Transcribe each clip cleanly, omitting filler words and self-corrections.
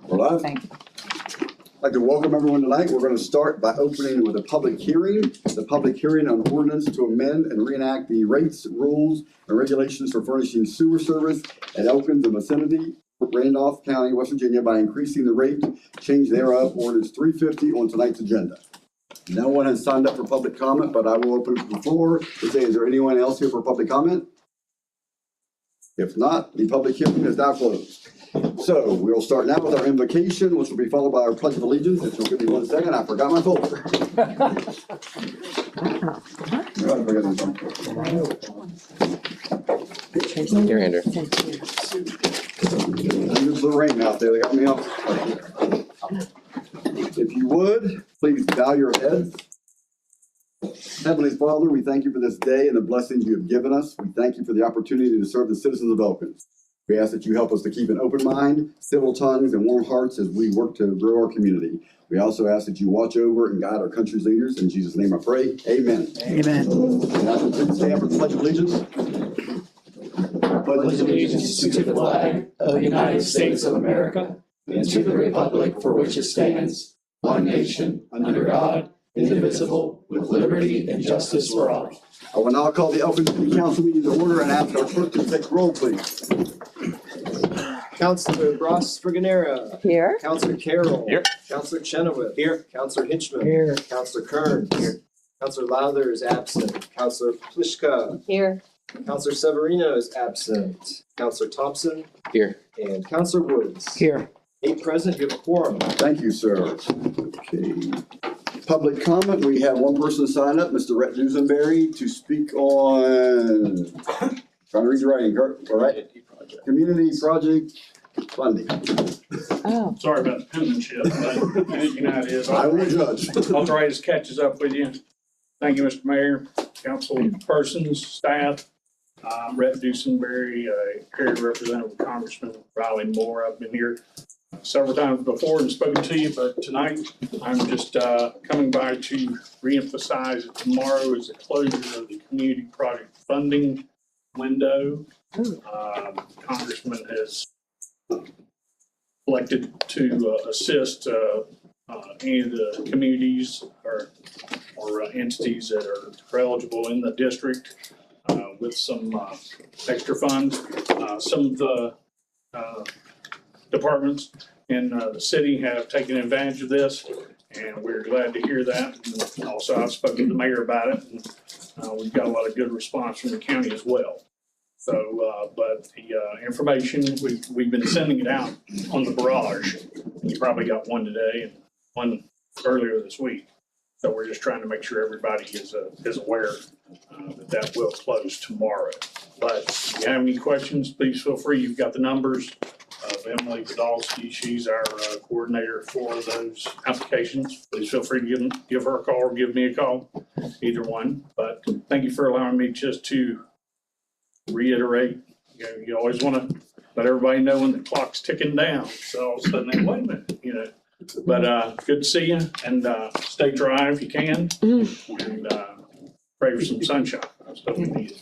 Well, Thank you. I'd like to welcome everyone tonight. We're going to start by opening with a public hearing. The public hearing on ordinance to amend and reenact the rates, rules, and regulations for furnishing sewer service at Elkins and vicinity, Randolph County, West Virginia, by increasing the rate change thereof, ordinance 350 on tonight's agenda. No one has signed up for public comment, but I will open it to the floor to say, is there anyone else here for public comment? If not, the public hearing is now closed. So we will start now with our invocation, which will be followed by our pledge of allegiance. If you'll give me 1 second, I forgot my folder. Here, Andrew. There's the rain out there. They got me off. If you would, please bow your heads. Heavenly Father, we thank you for this day and the blessings you have given us. We thank you for the opportunity to serve the citizens of Elkins. We ask that you help us to keep an open mind, civil tongues, and warm hearts as we work to grow our community. We also ask that you watch over and guide our country's leaders. In Jesus' name I pray. Amen. Amen. Now, please stand for the Pledge of Allegiance. Pledge allegiance to the flag of the United States of America and to the republic for which it stands, one nation, under God, indivisible, with liberty and justice for all. I will now call the Elkins City Council meeting to order and ask our clerk to take roll, please. Councilor Ross Friganera. Here. Councilor Carroll. Here. Councilor Chenoweth. Here. Councilor Hitchman. Here. Councilor Kearns. Here. Councilor Lowther is absent. Councilor Pliszka. Here. Councilor Severino is absent. Councilor Thompson. Here. And Councilor Woods. Here. 8 present, you have a quorum. Thank you, sir. Okay. Public comment, we have one person signed up, Mr. Rhett Dusenberry, to speak on, trying to read your writing, all right? Community project funding. Oh. Sorry about the penmanship, but you know how it is. I will judge. Arthritis catches up with you. Thank you, Mr. Mayor, council persons, staff. I'm Rhett Dusenberry, area representative of Congressman Riley Moore. I've been here several times before and spoken to you, but tonight I'm just coming by to reemphasize that tomorrow is the closure of the community project funding window. Congressman has elected to assist any of the communities or entities that are eligible in the district with some extra funds. Some of the departments in the city have taken advantage of this, and we're glad to hear that. And also, I've spoken to the mayor about it, and we've got a lot of good response from the county as well. So, but the information, we've been sending it out on the barrage. You probably got one today and one earlier this week. So we're just trying to make sure everybody is aware that will close tomorrow. But if you have any questions, please feel free. You've got the numbers of Emily Podolsky. She's our coordinator for those applications. Please feel free to give her a call or give me a call, either one. But thank you for allowing me just to reiterate. You always want to let everybody know when the clock's ticking down. So all of a sudden, they, wait a minute, But good to see you, and stay dry if you can, and pray for some sunshine. That's what we need.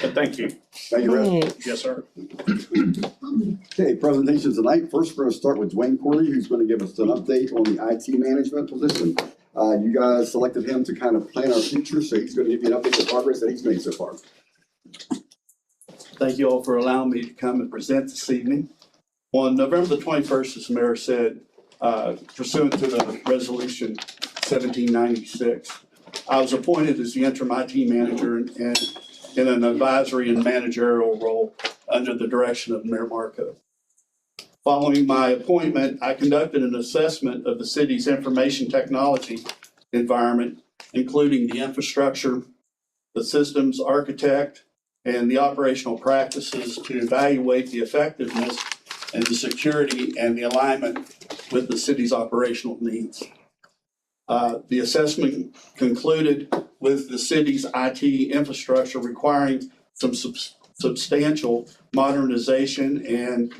But thank you. Thank you, Rhett. Yes, sir. Okay, presentations tonight. First, we're going to start with Dwayne Corley, who's going to give us an update on the IT management position. You guys selected him to kind of plan our future, so he's going to give you an update of the progress that he's made so far. Thank you all for allowing me to come and present this evening. On November the 21st, as the mayor said, pursuant to the resolution 1796, I was appointed as the interim IT manager and in an advisory and managerial role under the direction of Mayor Marco. Following my appointment, I conducted an assessment of the city's information technology environment, including the infrastructure, the systems architect, and the operational practices to evaluate the effectiveness and the security and the alignment with the city's operational needs. The assessment concluded with the city's IT infrastructure requiring some substantial modernization, and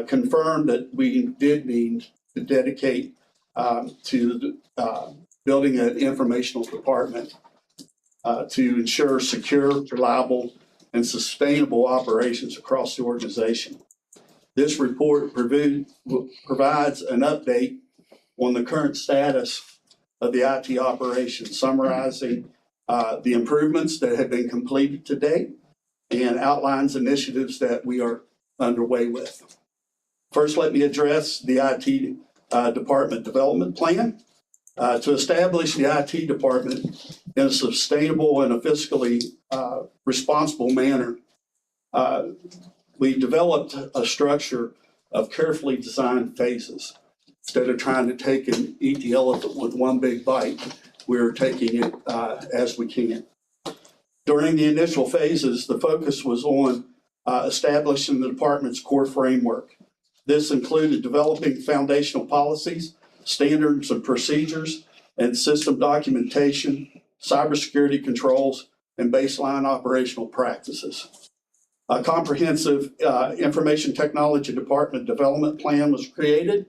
confirmed that we did need to dedicate to building an informational department to ensure secure, reliable, and sustainable operations across the organization. This report provides an update on the current status of the IT operation, summarizing the improvements that have been completed to date and outlines initiatives that we are underway with. First, let me address the IT department development plan. To establish the IT department in a sustainable and a fiscally responsible manner, we developed a structure of carefully designed phases. Instead of trying to take and eat the elephant with one big bite, we're taking it as we can. During the initial phases, the focus was on establishing the department's core framework. This included developing foundational policies, standards and procedures, and system documentation, cybersecurity controls, and baseline operational practices. A comprehensive information technology department development plan was created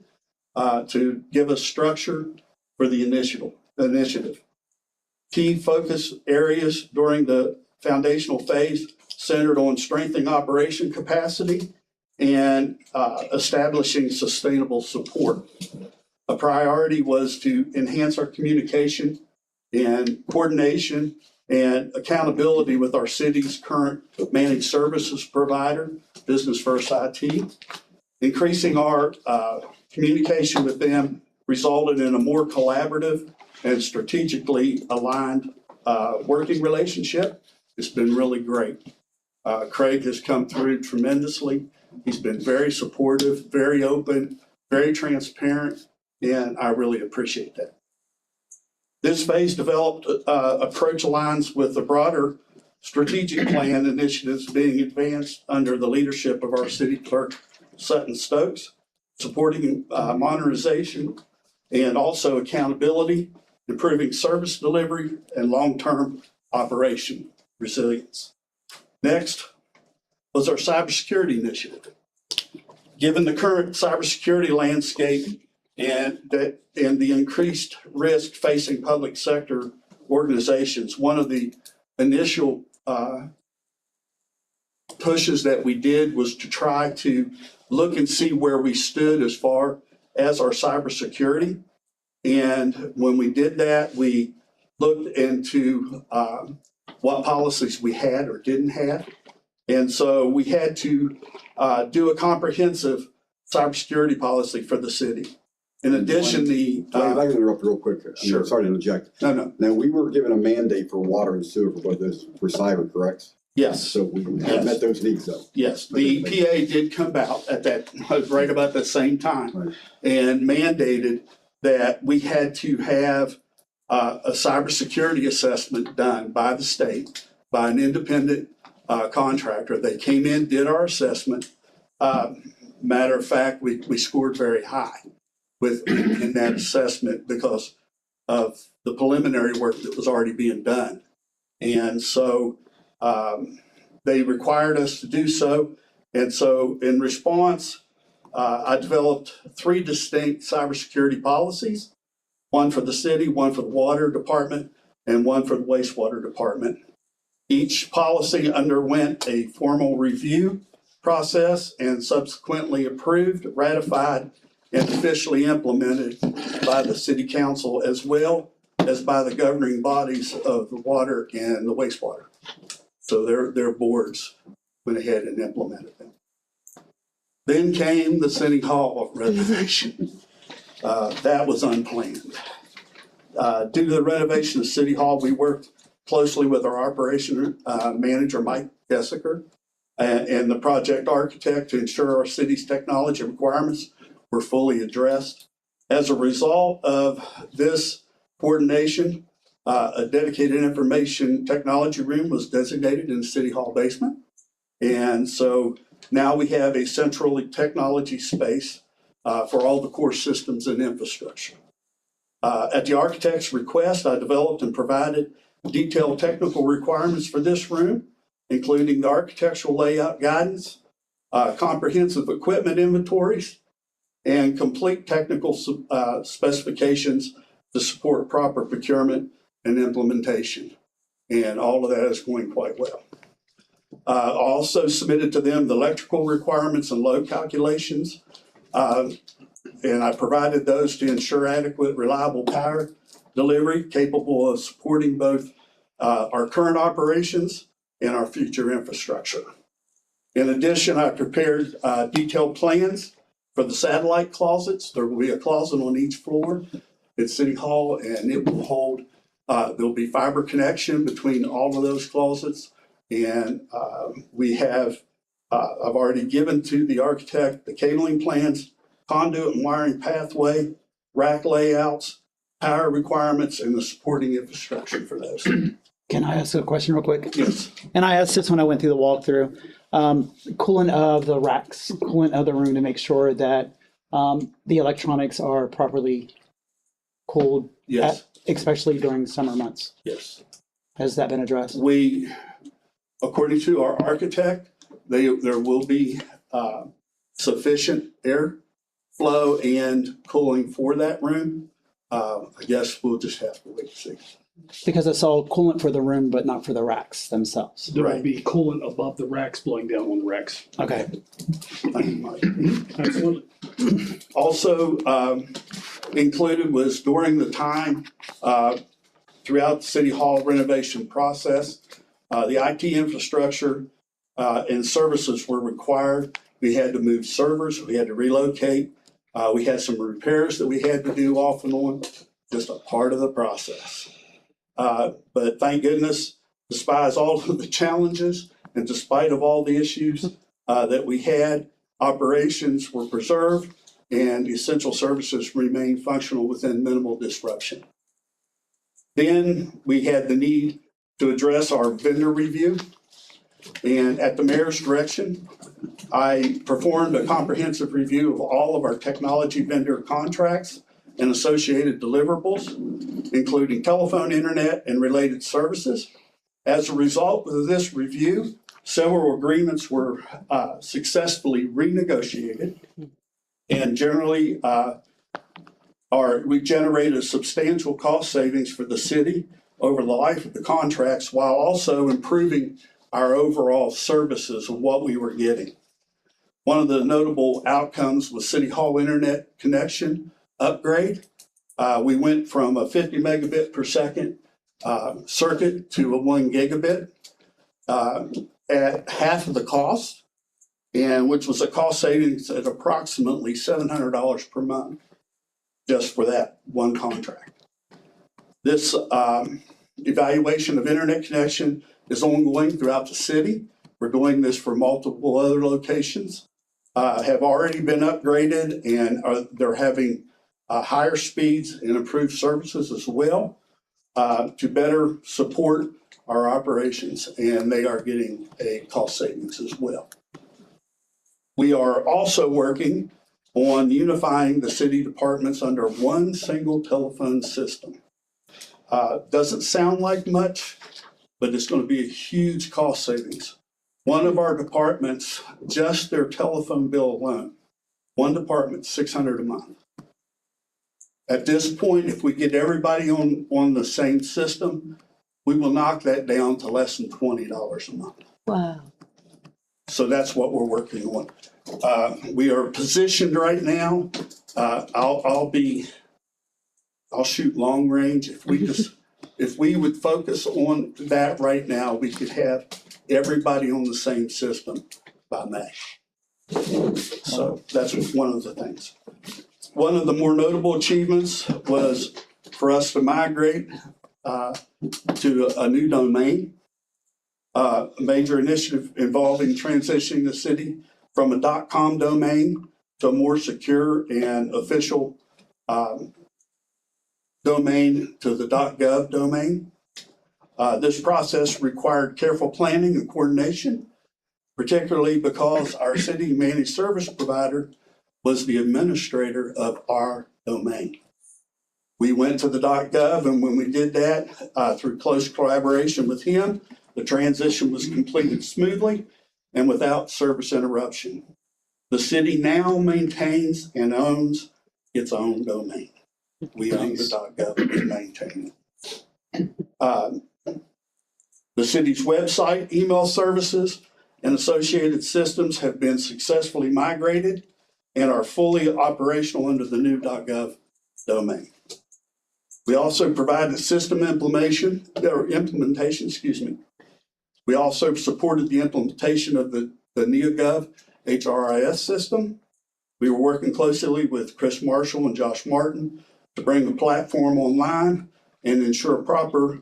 to give us structure for the initiative. Key focus areas during the foundational phase centered on strengthening operation capacity and establishing sustainable support. A priority was to enhance our communication and coordination and accountability with our city's current managed services provider, Business First IT. Increasing our communication with them resulted in a more collaborative and strategically aligned working relationship. It's been really great. Craig has come through tremendously. He's been very supportive, very open, very transparent, and I really appreciate that. This phase developed approach aligns with the broader strategic plan initiatives being advanced under the leadership of our city clerk, Sutton Stokes, supporting modernization and also accountability, improving service delivery, and long-term operation resilience. Next was our cybersecurity initiative. Given the current cybersecurity landscape and the increased risk facing public sector organizations, one of the initial pushes that we did was to try to look and see where we stood as far as our cybersecurity. And when we did that, we looked into what policies we had or didn't have. And so we had to do a comprehensive cybersecurity policy for the city. In addition, If I can interrupt real quick. Sure. Sorry to interject. No. Now, we were given a mandate for water and sewer for both those, for cyber, correct? Yes. So we have met those needs though. Yes, the EPA did come out at that, right about the same time, Right. and mandated that we had to have a cybersecurity assessment done by the state, by an independent contractor. They came in, did our assessment. Matter of fact, we scored very high in that assessment because of the preliminary work that was already being done. And so they required us to do so. And so in response, I developed 3 distinct cybersecurity policies, one for the city, one for the water department, and one for the wastewater department. Each policy underwent a formal review process and subsequently approved, ratified, and officially implemented by the city council as well as by the governing bodies of the water and the wastewater. So their boards went ahead and implemented them. Then came the City Hall renovation. That was unplanned. Due to the renovation of City Hall, we worked closely with our operation manager, Mike Gessiker, and the project architect to ensure our city's technology requirements were fully addressed. As a result of this coordination, a dedicated information technology room was designated in the City Hall basement. And so now we have a central technology space for all the core systems and infrastructure. At the architect's request, I developed and provided detailed technical requirements for this room, including the architectural layout guidance, comprehensive equipment inventories, and complete technical specifications to support proper procurement and implementation. And all of that is going quite well. Also submitted to them the electrical requirements and load calculations. And I provided those to ensure adequate, reliable power delivery capable of supporting both our current operations and our future infrastructure. In addition, I prepared detailed plans for the satellite closets. There will be a closet on each floor at City Hall, and it will hold, there'll be fiber connection between all of those closets. And we have, I've already given to the architect the cabling plans, conduit and wiring pathway, rack layouts, power requirements, and the supporting infrastructure for those. Can I ask a question real quick? Yes. And I asked this when I went through the walkthrough. Coolant of the racks, coolant of the room to make sure that the electronics are properly cooled, Yes. especially during summer months. Yes. Has that been addressed? We, according to our architect, there will be sufficient air flow and cooling for that room. I guess we'll just have to wait and see. Because I saw coolant for the room, but not for the racks themselves. There will Right. be coolant above the racks blowing down on the racks. Okay. Thank you, Mike. Absolutely. Also included was during the time throughout the City Hall renovation process, the IT infrastructure and services were required. We had to move servers, we had to relocate. We had some repairs that we had to do off and on, just a part of the process. But thank goodness, despite all of the challenges and despite of all the issues that we had, operations were preserved and essential services remained functional within minimal disruption. Then we had the need to address our vendor review. And at the mayor's direction, I performed a comprehensive review of all of our technology vendor contracts and associated deliverables, including telephone, internet, and related services. As a result of this review, several agreements were successfully renegotiated. And generally, we generated substantial cost savings for the city over the life of the contracts, while also improving our overall services of what we were getting. One of the notable outcomes was City Hall internet connection upgrade. We went from a 50 megabit per second circuit to a 1 gigabit at half of the cost, and which was a cost savings at approximately $700 per month just for that one contract. This evaluation of internet connection is ongoing throughout the city. We're doing this for multiple other locations, have already been upgraded, and they're having higher speeds and improved services as well to better support our operations, and they are getting a cost savings as well. We are also working on unifying the city departments under one single telephone system. Doesn't sound like much, but it's going to be a huge cost savings. One of our departments, just their telephone bill alone, one department, $600 a month. At this point, if we get everybody on the same system, we will knock that down to less than $20 a month. Wow. So that's what we're working on. We are positioned right now. I'll shoot long range. If we would focus on that right now, we could have everybody on the same system by May. So that's one of the things. One of the more notable achievements was for us to migrate to a new domain. A major initiative involving transitioning the city from a .com domain to a more secure and official domain to the .gov domain. This process required careful planning and coordination, particularly because our city managed service provider was the administrator of our domain. We went to the .gov, and when we did that, through close collaboration with him, the transition was completed smoothly and without service interruption. The city now maintains and owns its own domain. We own the .gov and maintain it. The city's website, email services, and associated systems have been successfully migrated and are fully operational under the new .gov domain. We also provided system implementation. We also supported the implementation of the NeoGov HRIS system. We were working closely with Chris Marshall and Josh Martin to bring the platform online and ensure proper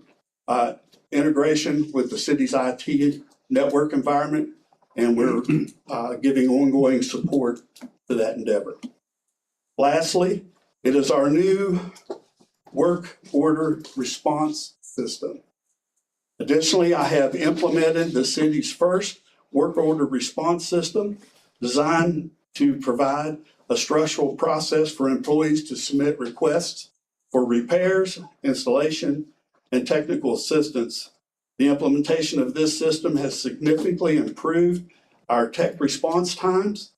integration with the city's IT network environment, and we're giving ongoing support to that endeavor. Lastly, it is our new work order response system. Additionally, I have implemented the city's first work order response system designed to provide a structural process for employees to submit requests for repairs, installation, and technical assistance. The implementation of this system has significantly improved our tech response times.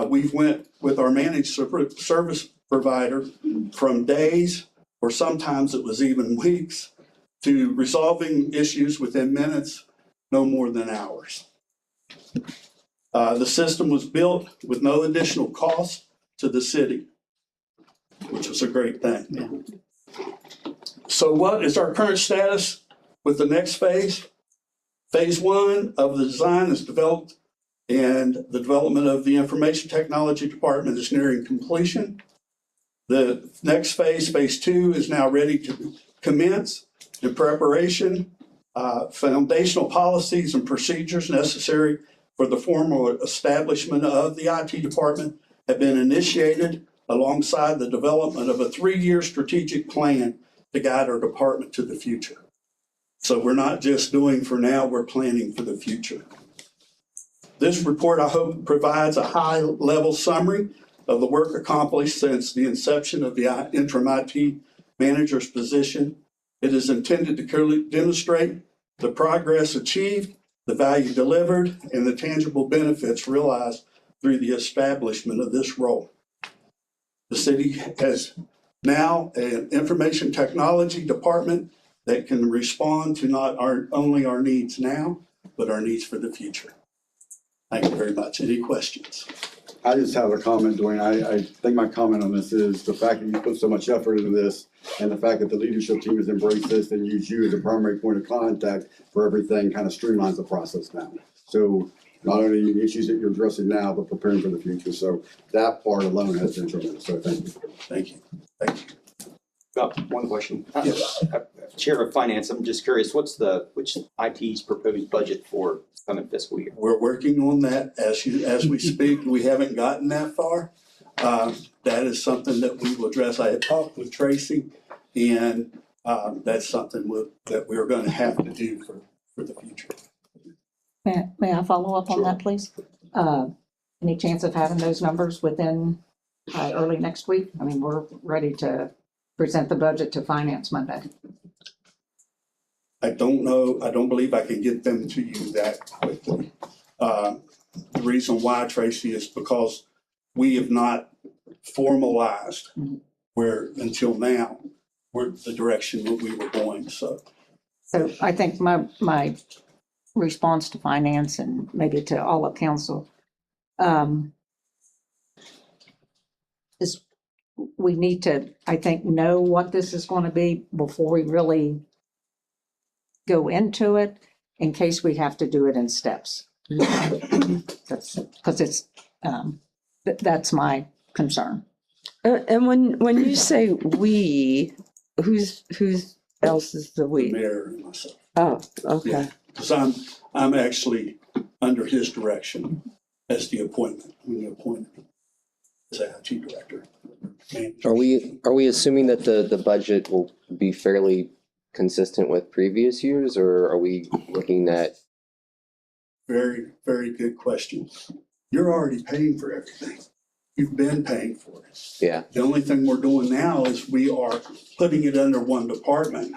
We've went with our managed service provider from days, or sometimes it was even weeks, to resolving issues within minutes, no more than hours. The system was built with no additional cost to the city, which was a great thing. Yeah. So what is our current status with the next phase? Phase 1 of the design is developed, and the development of the information technology department is nearing completion. The next phase, phase 2, is now ready to commence. In preparation, foundational policies and procedures necessary for the formal establishment of the IT department have been initiated alongside the development of a 3-year strategic plan to guide our department to the future. So we're not just doing for now, we're planning for the future. This report, I hope, provides a high-level summary of the work accomplished since the inception of the interim IT manager's position. It is intended to clearly demonstrate the progress achieved, the value delivered, and the tangible benefits realized through the establishment of this role. The city has now an information technology department that can respond to not only our needs now, but our needs for the future. Thank you very much. Any questions? I just have a comment, Dwayne. I think my comment on this is the fact that you put so much effort into this and the fact that the leadership team has embraced this and used you as a primary point of contact for everything kind of streamlines the process now. So not only the issues that you're addressing now, but preparing for the future. So that part alone has been tremendous. So thank you. Thank you. Thank you. One question. Yes. Chair of Finance, I'm just curious, which IT's proposed budget for coming fiscal year? We're working on that as we speak. We haven't gotten that far. That is something that we will address. I had talked with Tracy, and that's something that we're going to have to do for the future. May I follow up on Sure. that, please? Any chance of having those numbers within early next week? I mean, we're ready to present the budget to Finance Monday. I don't know. I don't believe I can get them to you that quickly. The reason why, Tracy, is because we have not formalized where until now we're the direction that we were going. So I think my response to Finance and maybe to all of council is we need to, I think, know what this is going to be before we really go into it, in case we have to do it in steps. That's because it's that's my concern. And when you say we, who's else is the the we? mayor and myself. Oh, okay. Yeah, because I'm actually under his direction as the appointment. When you appoint me as IT director. Are we assuming that the budget will be fairly consistent with previous years, or are we looking at? Very, very good question. You're already paying for everything. You've been paying for it. Yeah. The only thing we're doing now is we are putting it under one department.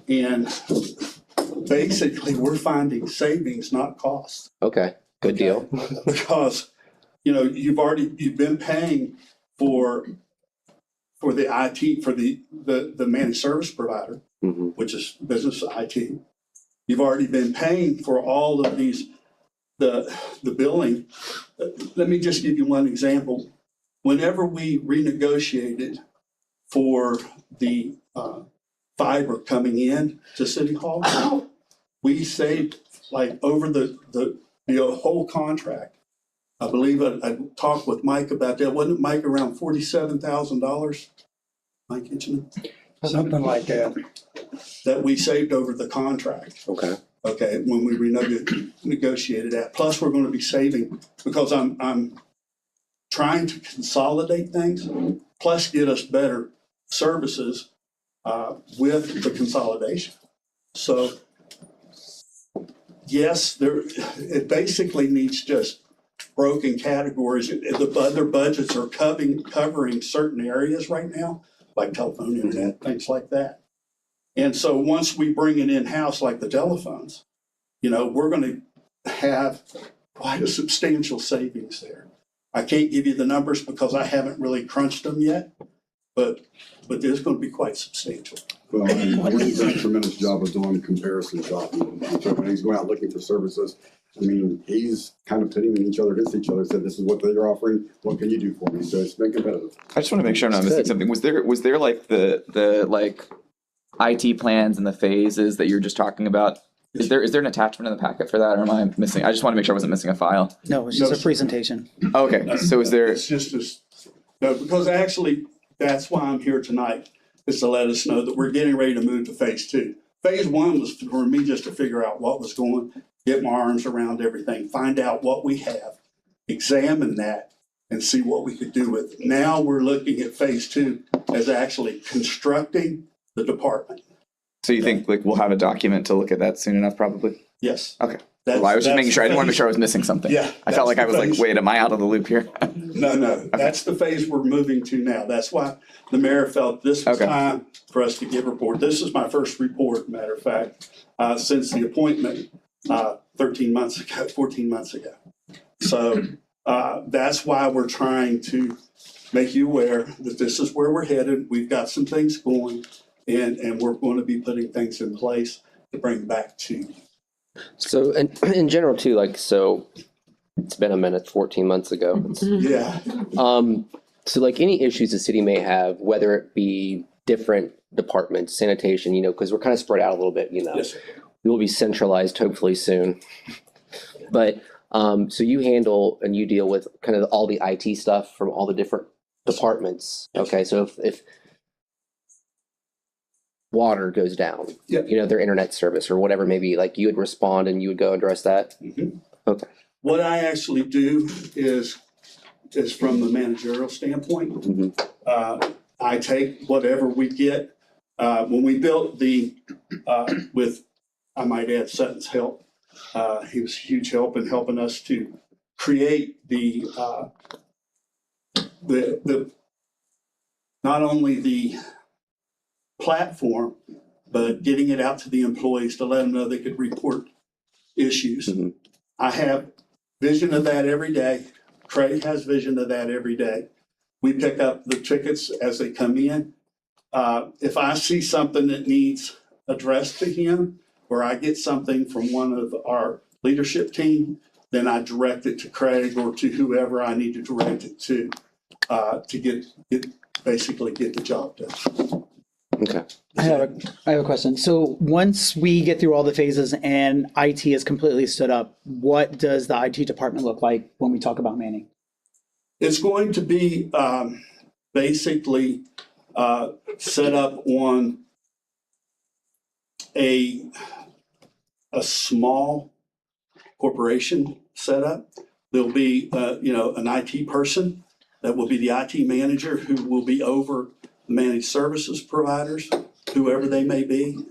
And basically, we're finding savings, not costs. Okay, good deal. Because, you've been paying for the IT, for the managed service provider, Mhm. which is business IT. You've already been paying for all of these, the billing. Let me just give you one example. Whenever we renegotiated for the fiber coming in to City Hall, we saved like over the whole contract. I believe I talked with Mike about that. Wasn't it, Mike, around $47,000? Mike Hitchman? Something like that. That we saved over the contract. Okay. Okay, when we renegotiated that. Plus, we're going to be saving because I'm trying to consolidate things, plus get us better services with the consolidation. So, yes, it basically needs just broken categories. The other budgets are covering certain areas right now, like telephone, internet, things like that. And so once we bring it in-house, like the telephones, we're going to have quite a substantial savings there. I can't give you the numbers because I haven't really crunched them yet, but there's going to be quite substantial. Well, and Wayne's done a tremendous job of doing comparison shopping. So when he's going out looking for services, I mean, he's kind of pitting each other against each other, said, this is what they're offering, what can you do for me? So it's been competitive. I just want to make sure I'm not missing something. Was there like the like IT plans and the phases that you're just talking about? Is there an attachment in the packet for that, or am I missing? I just want to make sure I wasn't missing a file. No, it's just a presentation. Okay, so is there? It's just no, because actually that's why I'm here tonight, is to let us know that we're getting ready to move to phase 2. Phase 1 was for me just to figure out what was going, get my arms around everything, find out what we have, examine that, and see what we could do with it. Now we're looking at phase 2 as actually constructing the department. So you think like we'll have a document to look at that soon enough, probably? Yes. Okay. Well, I was just making sure. I didn't want to make sure I was missing something. Yeah. I felt like I was like, phase. wait, am I out of the loop here? No, that's the phase we're moving to now. That's why the mayor felt this was time for us to give a report. This is my first report, matter of fact, since the appointment 14 months ago. So that's why we're trying to make you aware that this is where we're headed. We've got some things going, and we're going to be putting things in place to bring back to you. So in general too, like, so it's been a minute, 14 months ago. Yeah. So like any issues the city may have, whether it be different departments, sanitation, because we're kind of spread out a little bit, Yes, sir. We will be centralized hopefully soon. But so you handle and you deal with kind of all the IT stuff from all the different departments. Okay, so if water goes down, their internet service or whatever, maybe like you would respond and you would go address that. Mm-hmm. Okay. What I actually do is from the managerial standpoint. Mm-hmm. I take whatever we get. When we built with, I might add, Sutton's help, he was a huge help in helping us to create the not only the platform, but getting it out to the employees to let them know they could report issues. Mm-hmm. I have vision of that every day. Craig has vision of that every day. We pick up the tickets as they come in. If I see something that needs addressed to him, or I get something from one of our leadership team, then I direct it to Craig or to whoever I need to direct it to basically get the job done. Okay. I have a question. So once we get through all the phases and IT is completely stood up, what does the IT department look like when we talk about manning? It's going to be basically set up on a small corporation setup. There'll be an IT person that will be the IT manager who will be over managed services providers, whoever they may be,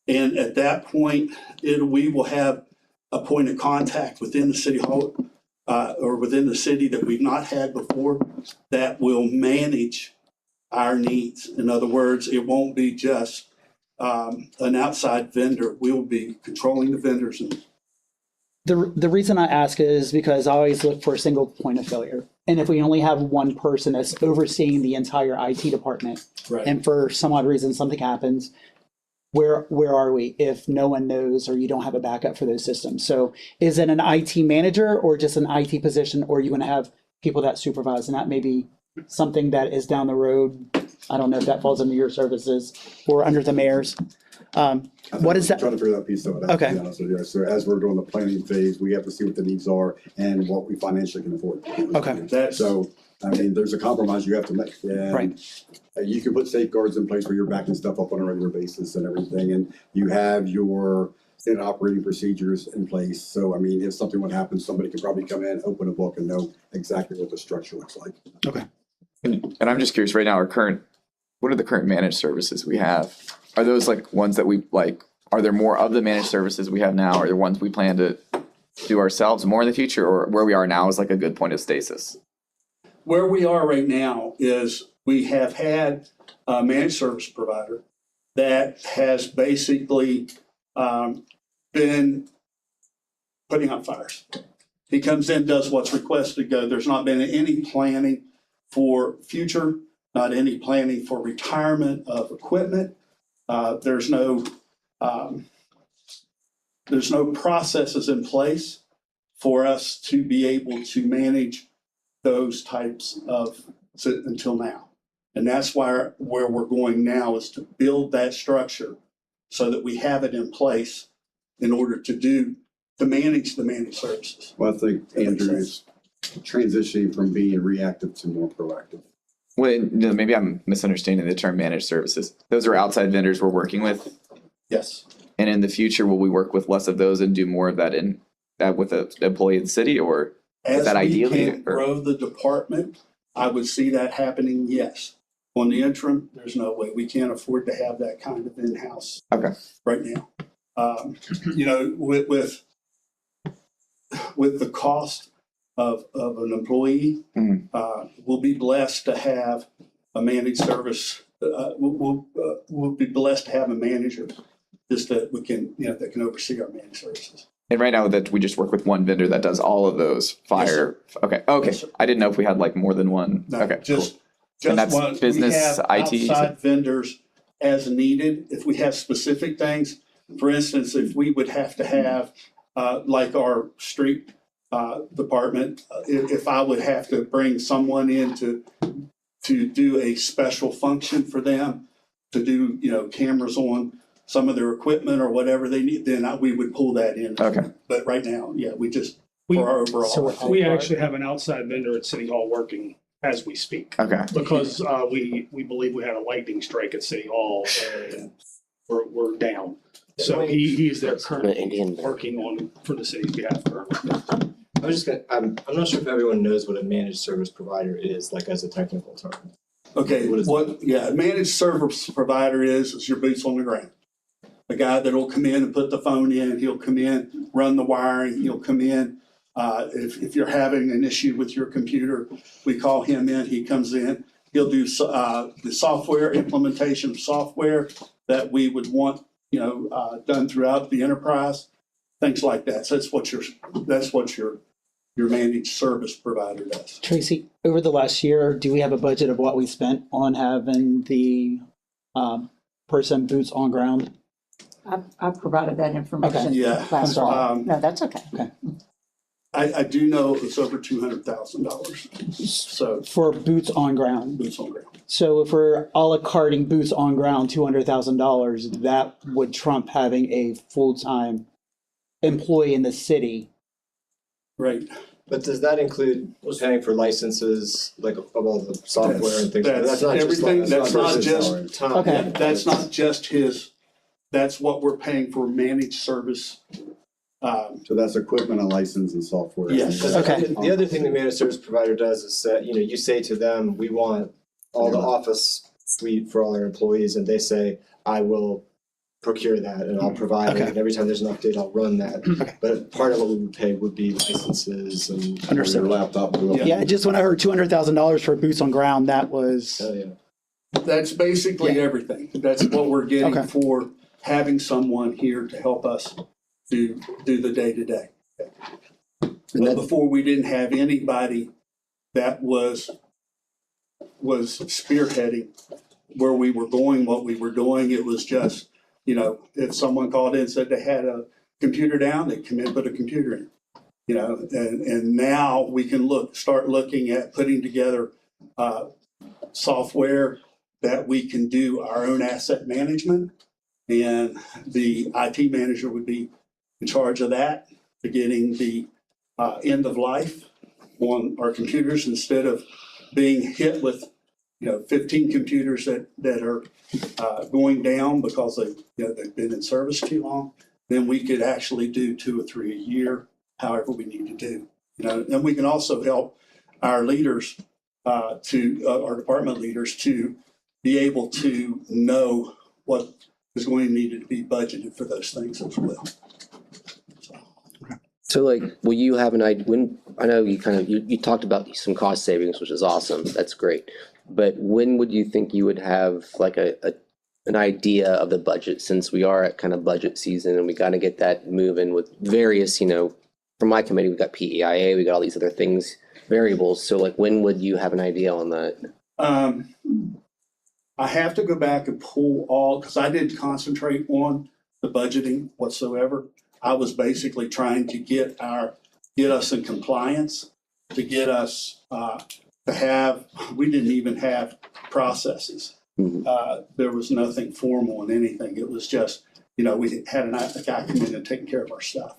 and at that point, we will have a point of contact within the city hall or within the city that we've not had before that will manage our needs. In other words, it won't be just an outside vendor. We'll be controlling the vendors. The reason I ask is because I always look for a single point of failure. And if we only have one person that's overseeing the entire IT department, Right. and for some odd reason something happens, where are we if no one knows or you don't have a backup for those systems? So is it an IT manager or just an IT position, or are you going to have people that supervise? And that may be something that is down the road. I don't know if that falls under your services or under the mayor's. What is that? Trying to figure that piece of it out, to be honest with you. So as we're doing the planning phase, we have to see what the needs are and what we financially can afford. Okay. So, I mean, there's a compromise you have to make. And Right. You can put safeguards in place where you're backing stuff up on a regular basis and everything, and you have your standard operating procedures in place. So, I mean, if something would happen, somebody could probably come in, open a book, and know exactly what the structure looks like. Okay. And I'm just curious right now, what are the current managed services we have? Are those like ones that we like, are there more of the managed services we have now? Are there ones we plan to do ourselves more in the future, or where we are now is like a good point of stasis? Where we are right now is we have had a managed service provider that has basically been putting out fires. He comes in, does what's requested to go. There's not been any planning for future, not any planning for retirement of equipment. There's no processes in place for us to be able to manage those types of until now. And that's why where we're going now is to build that structure so that we have it in place in order to manage the managed services. Well, I think Andrew is transitioning from being reactive to more proactive. Well, maybe I'm misunderstanding the term managed services. Those are outside vendors we're working with. Yes. And in the future, will we work with less of those and do more of that with an employee in the city, or is that ideally? As we can grow the department, I would see that happening, yes. On the interim, there's no way. We can't afford to have that kind of in-house right now. With the cost of an employee, we'll be blessed to have a managed service. We'll be blessed to have a manager just that we can, that can oversee our managed services. And right now that we just work with one vendor that does all of those fire. Yes, Okay. Yes, I didn't know if we had like more than one. No, Okay. just And that's one. business, we have IT, you outside said? vendors as needed. If we have specific things, for instance, if we would have to have, like our street department, if I would have to bring someone in to do a special function for them, to do, cameras on some of their equipment or whatever they need, then we would pull that in. Okay. But right now, for our overall. We actually have an outside vendor at City Hall working as we speak. Okay. Because we believe we had a lightning strike at City Hall and we're down. So he's there currently working for the city's behalf currently. I was just gonna, I'm not sure if everyone knows what a managed service provider is, like as a technical term. Okay, managed service provider is your boots on the ground. A guy that'll come in and put the phone in, he'll come in, run the wiring, he'll come in. If you're having an issue with your computer, we call him in, he comes in. He'll do the software, implementation of software that we would want, done throughout the enterprise, things like that. So that's what your managed service provider does. Tracy, over the last year, do we have a budget of what we spent on having the person boots on ground? I've provided that information. Okay. Yeah. Last fall. No, that's okay. Okay. I do know it's over $200,000. So For boots on ground. boots on ground. So if we're a la carting boots on ground, $200,000, that would trump having a full-time employee in the city. Right. But does that include paying for licenses, like of all the software and things? That's not everything. Just That's not his just time. Okay. That's not just his. That's what we're paying for managed service. So that's equipment and license and software. Yes. Okay. The other thing the managed service provider does is that, you say to them, we want all the office suite for all our employees, and they say, I will procure that and I'll provide it. And every time there's an update, I'll run that. But part of what we would pay would be licenses and. Understood. Your laptop. Yeah, just when I heard $200,000 for boots on ground, that was, Oh, yeah. That's basically everything. That's what we're getting Okay. for having someone here to help us do the day-to-day. But before, we didn't have anybody that was spearheading where we were going, what we were doing. It was just you know, if someone called in and said they had a computer down, they'd come in and put a computer in. You know, and now we can start looking at putting together software that we can do our own asset management. And the IT manager would be in charge of that, beginning the end of life on our computers instead of being hit with, you know, 15 computers that are going down because they've been in service too long. Then we could actually do 2 or 3 a year, however we need to do. You know, and we can also help our leaders our department leaders to be able to know what is going to need to be budgeted for those things as well. So like, will you have an idea, when, I know you talked about some cost savings, which is awesome, that's great. But when would you think you would have like an idea of the budget, since we are at kind of budget season and we got to get that moving with various, you know, from my committee, we got PEIA, we got all these other things, variables. So like, when would you have an idea on that? I have to go back and pull all, because I didn't concentrate on the budgeting whatsoever. I was basically trying to get us in compliance, to get us we didn't even have processes. There was nothing formal in anything. It was just, you know, we had a guy come in and take care of our stuff.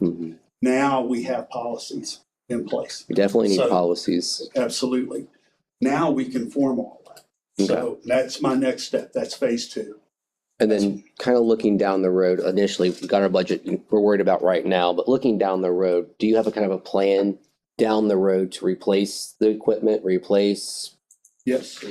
Now we have policies in place. We definitely need policies. Absolutely. Now we can form all that. So that's my next step. That's phase 2. And then kind of looking down the road, initially, we got our budget we're worried about right now, but looking down the road, do you have a kind of a plan down the road to replace the equipment, replace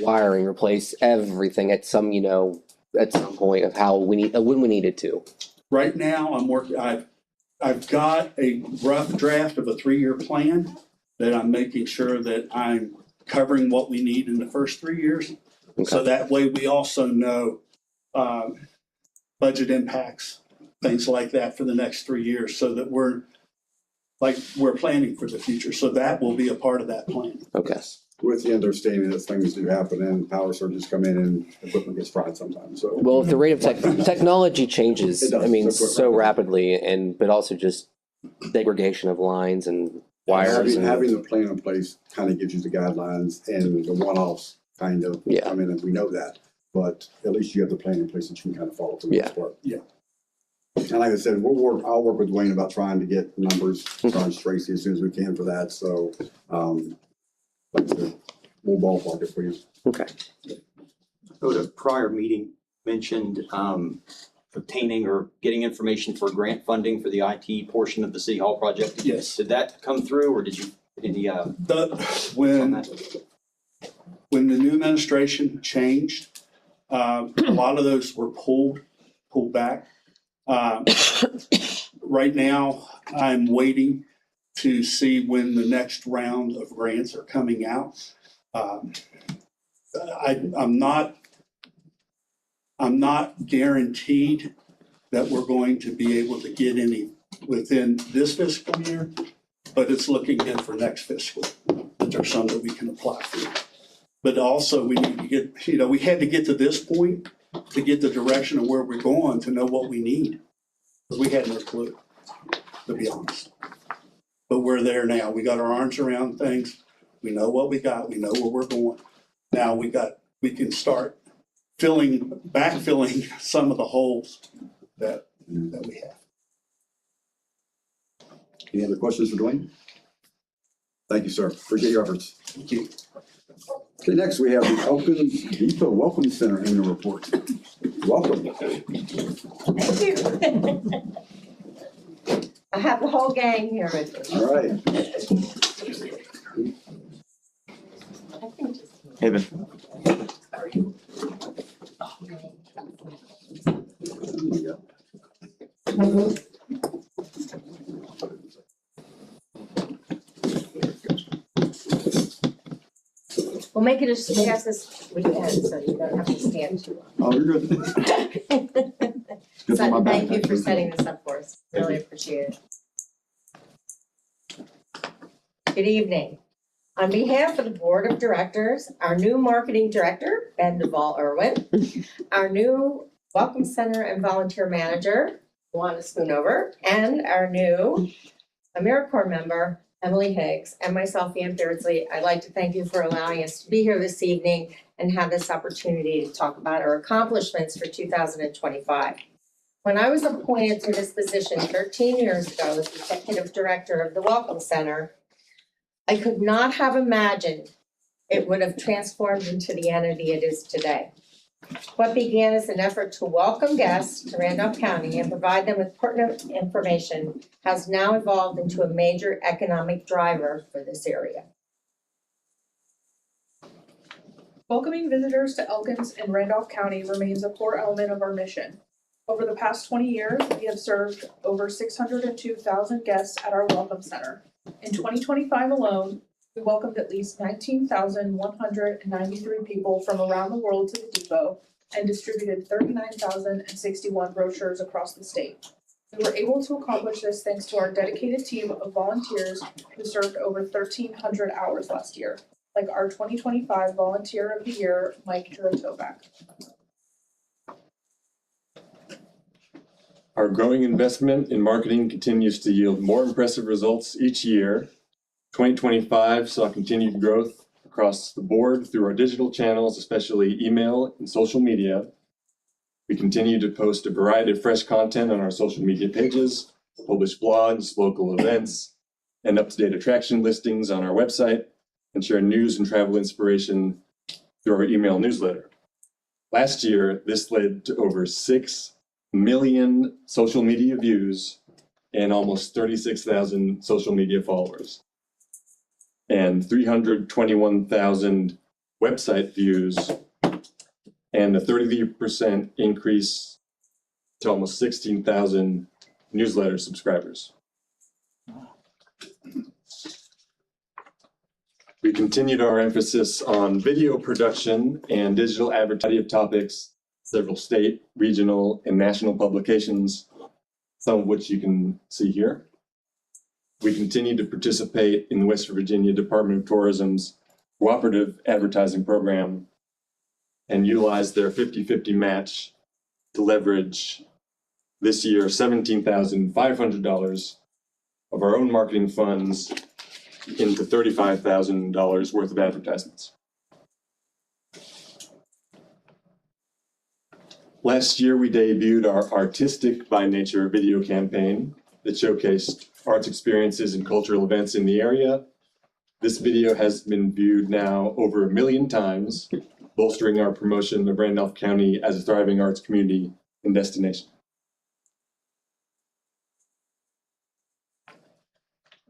wiring, replace everything at some, you know, at some point of how we need, when we need it to? Right now, I'm working, I've got a rough draft of a 3-year plan that I'm making sure that I'm covering what we need in the first 3 years. So that way we also know budget impacts, things like that for the next 3 years, so that we're planning for the future. So that will be a part of that plan. Okay. With the understanding that things do happen and power surges come in and equipment gets fried sometimes, so. Well, if the rate of technology changes, It does. I mean, That's what- so rapidly, but also just degradation of lines and wires. Having the plan in place kind of gives you the guidelines and the one-offs kind of. Yeah. I mean, we know that, but at least you have the plan in place that you can kind of follow for the most part. Yeah. And like I said, I'll work with Dwayne about trying to get numbers, Tracy, as soon as we can for that, so, like I said, we'll ballpark it for you. Okay. So the prior meeting mentioned obtaining or getting information for grant funding for the IT portion of the City Hall project. Yes. Did that come through, or did you, any, on When that? the new administration changed, a lot of those were pulled back. Right now, I'm waiting to see when the next round of grants are coming out. I'm not guaranteed that we're going to be able to get any within this fiscal year, but it's looking good for next fiscal, that there's some that we can apply for. But also we need to get, you know, we had to get to this point to get the direction of where we're going, to know what we need. Because we had no clue, to be honest. But we're there now. We got our arms around things. We know what we got. We know where we're going. Now we can start backfilling some of the holes that we have. Any other questions for Dwayne? Thank you, sir. Appreciate your efforts. Thank you. Okay, next we have the Elkins Depot Welcome Center annual report. Welcome. Thank you. I have the whole gang here with me. All right. Haven. We'll make it as fast as we can, so you don't have to stand too long. Oh, you're good. Good for my So back, thank you for actually. setting this up for us. Really appreciate it. Good evening. On behalf of the Board of Directors, our new Marketing Director, Ben Duvall Irwin, our new Welcome Center and Volunteer Manager, Luana Schoonover, and our new AmeriCorps member, Emily Higgs, and myself, Ann Beardsley. I'd like to thank you for allowing us to be here this evening and have this opportunity to talk about our accomplishments for 2025. When I was appointed to this position 13 years ago as Executive Director of the Welcome Center, I could not have imagined it would have transformed into the entity it is today. What began as an effort to welcome guests to Randolph County and provide them with pertinent information has now evolved into a major economic driver for this area. Welcoming visitors to Elkins and Randolph County remains a core element of our mission. Over the past 20 years, we have served over 602,000 guests at our Welcome Center. In 2025 alone, we welcomed at least 19,193 people from around the world to the depot and distributed 39,061 brochures across the state. We were able to accomplish this thanks to our dedicated team of volunteers who served over 1,300 hours last year, like our 2025 Volunteer of the Year, Mike Juratovac. Our growing investment in marketing continues to yield more impressive results each year. 2025 saw continued growth across the board through our digital channels, especially email and social media. We continue to post a variety of fresh content on our social media pages, publish blogs, local events, and up-to-date attraction listings on our website, and share news and travel inspiration through our email newsletter. Last year, this led to over 6 million social media views and almost 36,000 social media followers, and 321,000 website views, and a 33% increase to almost 16,000 newsletter subscribers. We continued our emphasis on video production and digital advertising of topics, several state, regional, and national publications, some of which you can see here. We continue to participate in the West Virginia Department of Tourism's cooperative advertising program and utilize their 50-50 match to leverage this year $17,500 of our own marketing funds into $35,000 worth of advertisements. Last year, we debuted our Artistic by Nature video campaign that showcased arts experiences and cultural events in the area. This video has been viewed now over 1 million times, bolstering our promotion of Randolph County as a thriving arts community and destination.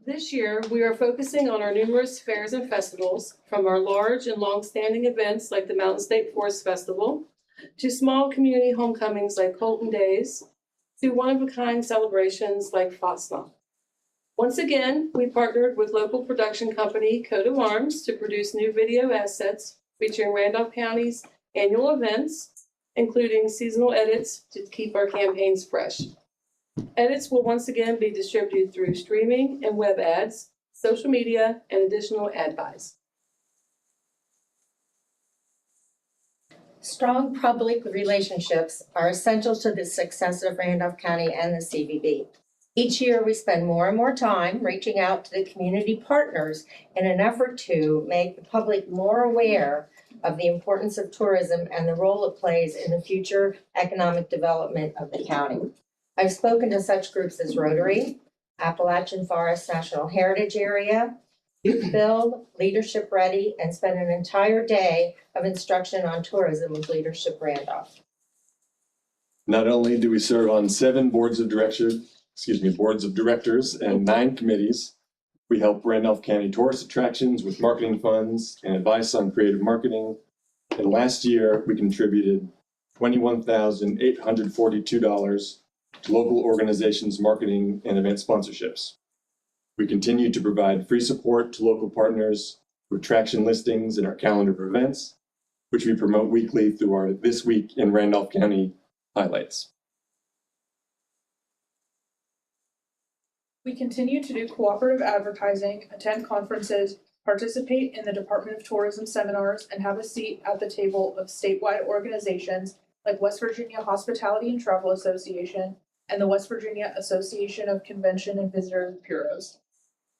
This year, we are focusing on our numerous fairs and festivals, from our large and long-standing events like the Mountain State Forest Festival, to small community homecomings like Colton Days, to one-of-a-kind celebrations like Fosna. Once again, we partnered with local production company Coat of Arms to produce new video assets featuring Randolph County's annual events, including seasonal edits to keep our campaigns fresh. Edits will once again be distributed through streaming and web ads, social media, and additional ad buys. Strong public relationships are essential to the success of Randolph County and the CVB. Each year, we spend more and more time reaching out to the community partners in an effort to make the public more aware of the importance of tourism and the role it plays in the future economic development of the county. I've spoken to such groups as Rotary, Appalachian Forest National Heritage Area, Youth Build, Leadership Ready, and spent an entire day of instruction on tourism with Leadership Randolph. Not only do we serve on 7 boards of directors and 9 committees, we help Randolph County tourist attractions with marketing funds and advice on creative marketing. And last year, we contributed $21,842 to local organizations' marketing and event sponsorships. We continue to provide free support to local partners through attraction listings in our calendar of events, which we promote weekly through our This Week in Randolph County highlights. We continue to do cooperative advertising, attend conferences, participate in the Department of Tourism seminars, and have a seat at the table of statewide organizations like West Virginia Hospitality and Travel Association and the West Virginia Association of Convention and Visitor Bureaus.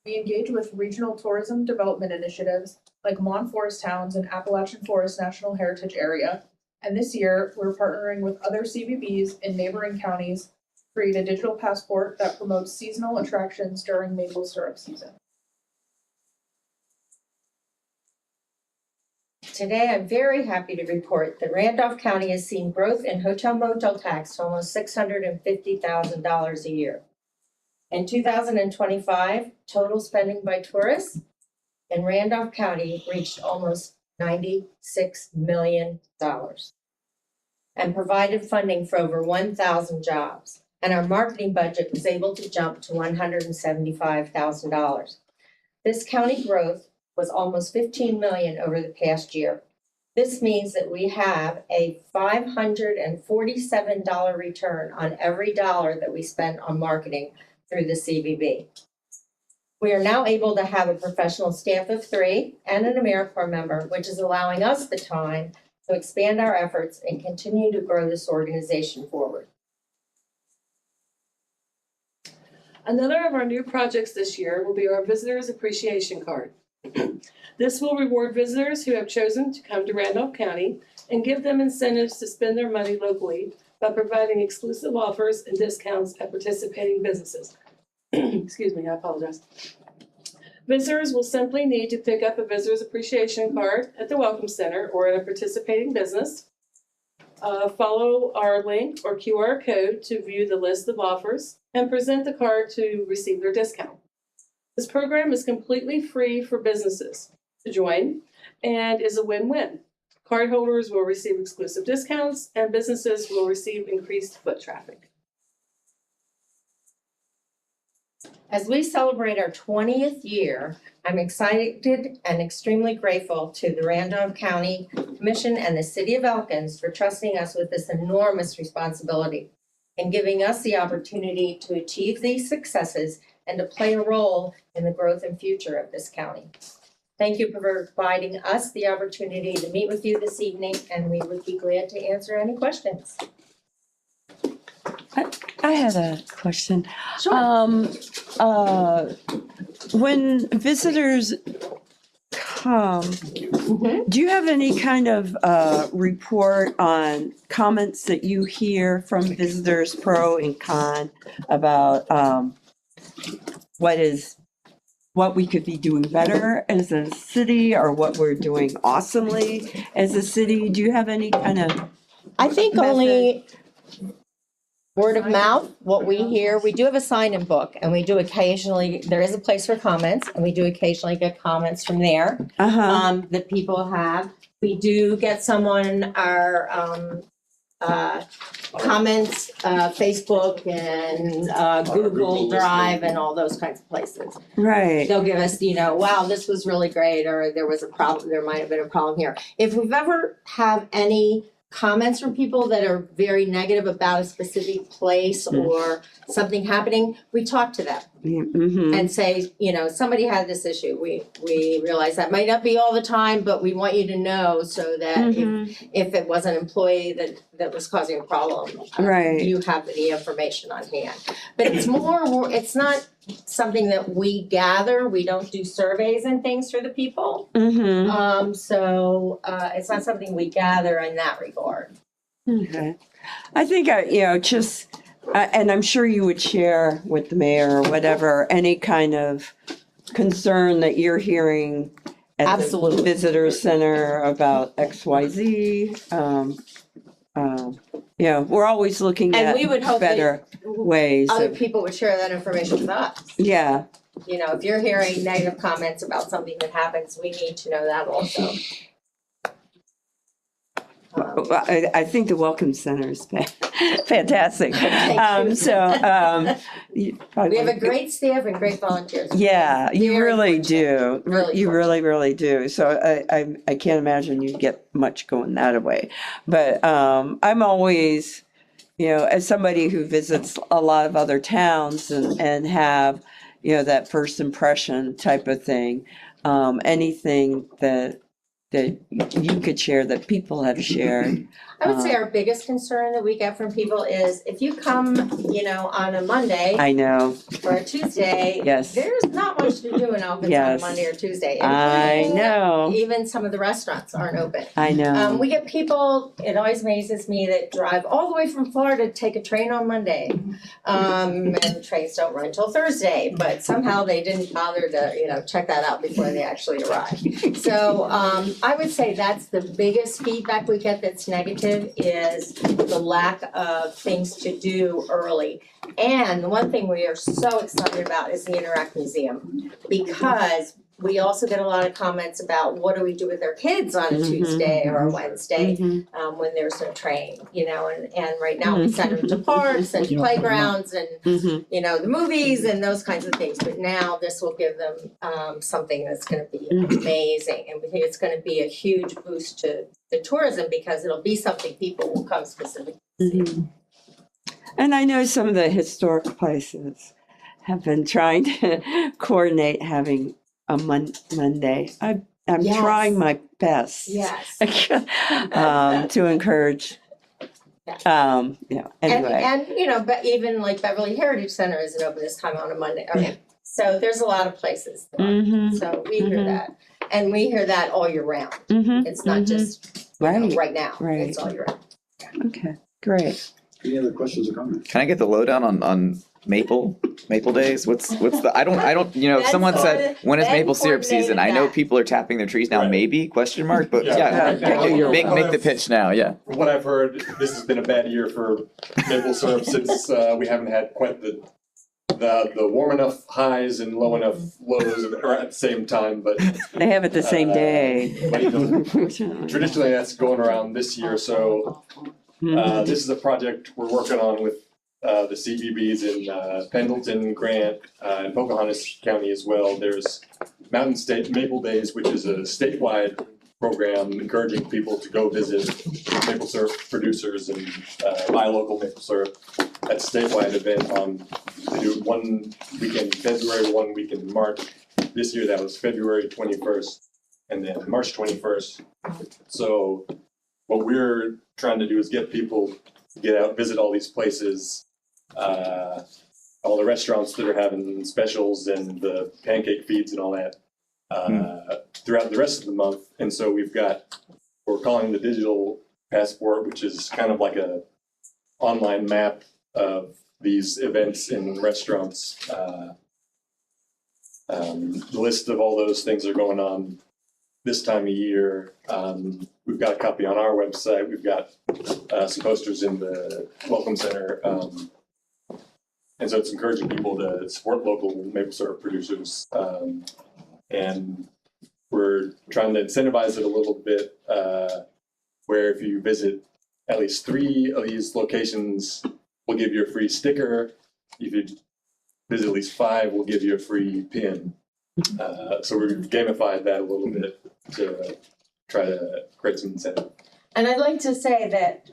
We engage with regional tourism development initiatives like Mon Forest Towns and Appalachian Forest National Heritage Area. And this year, we're partnering with other CVBs in neighboring counties to create a digital passport that promotes seasonal attractions during maple syrup season. Today, I'm very happy to report that Randolph County has seen growth in hotel motel tax to almost $650,000 a year. In 2025, total spending by tourists in Randolph County reached almost $96 million and provided funding for over 1,000 jobs. And our marketing budget was able to jump to $175,000. This county growth was almost $15 million over the past year. This means that we have a $547 return on every dollar that we spend on marketing through the CVB. We are now able to have a professional staff of 3 and an AmeriCorps member, which is allowing us the time to expand our efforts and continue to grow this organization forward. Another of our new projects this year will be our Visitors Appreciation Card. This will reward visitors who have chosen to come to Randolph County and give them incentives to spend their money locally by providing exclusive offers and discounts at participating businesses. Excuse me, I apologize. Visitors will simply need to pick up a Visitors Appreciation Card at the Welcome Center or at a participating business. Follow our link or QR code to view the list of offers and present the card to receive their discount. This program is completely free for businesses to join and is a win-win. Cardholders will receive exclusive discounts and businesses will receive increased foot traffic. As we celebrate our 20th year, I'm excited and extremely grateful to the Randolph County Commission and the City of Elkins for trusting us with this enormous responsibility and giving us the opportunity to achieve these successes and to play a role in the growth and future of this county. Thank you for providing us the opportunity to meet with you this evening, and we would be glad to answer any questions. I had a question. Sure. When visitors come, do you have any kind of report on comments that you hear from visitors, pro and con, about what we could be doing better as a city or what we're doing awesomely as a city? Do you have any kind of I think only word of mouth, what we hear. We do have a sign-in book, and we do occasionally, there is a place for comments, and we do occasionally get comments from there that people have. We do get some on our comments, Facebook and Google Drive and all those kinds of places. Right. They'll give us, wow, this was really great, or there was a problem, there might have been a problem here. If we've ever have any comments from people that are very negative about a specific place or something happening, we talk to them and say, somebody had this issue. We realize that might not be all the time, but we want you to know so that if it was an employee that was causing a problem, you have the information on hand. But it's it's not something that we gather. We don't do surveys and things for the people. So it's not something we gather in that regard. Okay. I think, and I'm sure you would share with the mayor or whatever, any kind of concern that you're hearing at the visitor center about XYZ. We're always looking And at we would hope better ways. Other people would share that information with us. Yeah. If you're hearing negative comments about something that happens, we need to know that also. I think the Welcome Center is fantastic. Thank you. We have a great great staff and great volunteers. Yeah, you really do. Really You fortunate. really do. So I can't imagine you get much going that way. But I'm always, as somebody who visits a lot of other towns and have, that first impression type of thing, anything that that you could share, that people have shared? I would say our biggest concern that we get from people is if you come, on a Monday I know, or a Tuesday, yes, there's not much to do in Elkins on a Yes. Monday or Tuesday. I including know, Even some of the restaurants aren't open. I know. We get people, it always amazes me, that drive all the way from Florida to take a train on Monday. And trains don't run until Thursday, but somehow they didn't bother to, check that out before they actually arrive. So, I would say that's the biggest feedback we get that's negative is the lack of things to do early. And the one thing we are so excited about is the Interact Museum, because we also get a lot of comments about what do we do with our kids on a Tuesday or a Wednesday when there's no train, and right now we send them to parks and playgrounds and, the movies and those kinds of things. But now this will give them something that's gonna be amazing. And we think it's gonna be a huge boost to the tourism because it'll be something people will come specifically to see. And I know some of the historic places have been trying to coordinate having a Monday. I'm Yes. trying my best. Yes. To encourage, anyway. And but even like Beverly Heritage Center isn't open this time on a Monday. Okay. So there's a lot of places. So we hear that. And we hear that all year round. It's not just right now. Right. It's all year round. Okay, great. Any other questions or comments? Can I get the lowdown on Maple Days? What's the, I don't, if That's someone said, when is Ben maple syrup season? I know coordinated people are tapping their trees now, Right. maybe, question mark, but Yeah. yeah, make the pitch now, yeah. From what I've heard, this has been a bad year for maple syrup since we haven't had quite the warm enough highs and low enough lows at the same time, but They have it the same day. but, traditionally that's going around this year. So this is a project we're working on with the CVBs in Pendleton, Grant, and Pocahontas County as well. There's Mountain State Maple Days, which is a statewide program encouraging people to go visit maple syrup producers and buy local maple syrup. That's a statewide event they do it one weekend in February, one weekend in March. This year that was February 21st and then March 21st. So what we're trying to do is get people to get out, visit all these places, all the restaurants that are having specials and the pancake feeds and all that throughout the rest of the month. And so we're calling the digital passport, which is kind of like a online map of these events in restaurants. The list of all those things that are going on this time of year. We've got a copy on our website. We've got some posters in the Welcome Center. And so it's encouraging people to support local maple syrup producers. And we're trying to incentivize it a little bit, where if you visit at least 3 of these locations, we'll give you a free sticker. If you visit at least 5, we'll give you a free pin. So we've gamified that a little bit to try to create some incentive. And I'd like to say that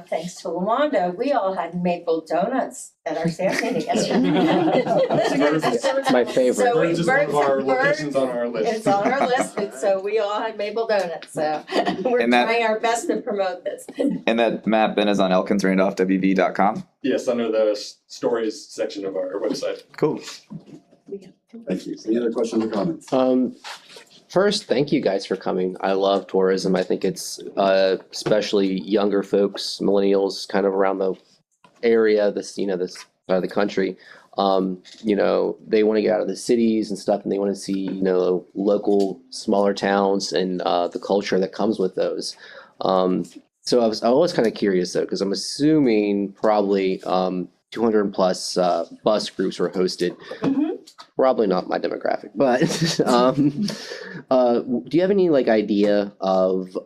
thanks to Luanda, we all had maple donuts at our staff meeting yesterday. It's my favorite. So we Burns is one burnt of our some locations birds. on our list. It's on our list, and so we all had maple donuts, so we're And that- trying our best to promote this. And that map, Ben, is on elkinsrandolphwv.com. Yes, under the stories section of our website. Cool. Thank you. Any other questions or comments? First, thank you guys for coming. I love tourism. I think it's especially younger folks, millennials, kind of around the area, this part of the country. They want to get out of the cities and stuff, and they want to see local, smaller towns and the culture that comes with those. So I was kind of curious though, because I'm assuming probably 200 plus bus groups were hosted. Probably not my demographic, but do you have any idea of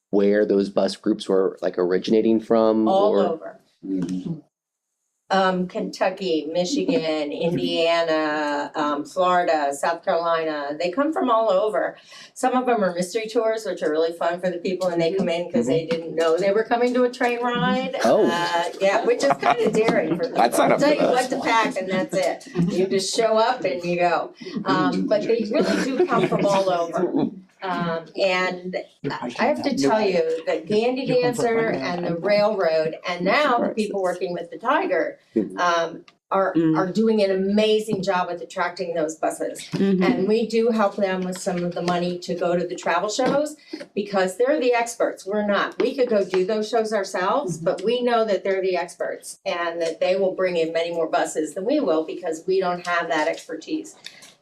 where those bus groups were originating from? All over. Kentucky, Michigan, Indiana, Florida, South Carolina. They come from all over. Some of them are mystery tours, which are really fun for the people, and they come in because they didn't know they were coming to a train ride. Oh. Yeah, which is kind of daring for them. I'd sign up I'll for tell you that. what to pack, and that's it. You just show up and you go. But they really do come from all over. And I have to tell you, the Gandy Dancer and the Railroad, and now the people working with the Tiger, are doing an amazing job with attracting those buses. And we do help them with some of the money to go to the travel shows because they're the experts. We're not. We could go do those shows ourselves, but we know that they're the experts and that they will bring in many more buses than we will because we don't have that expertise.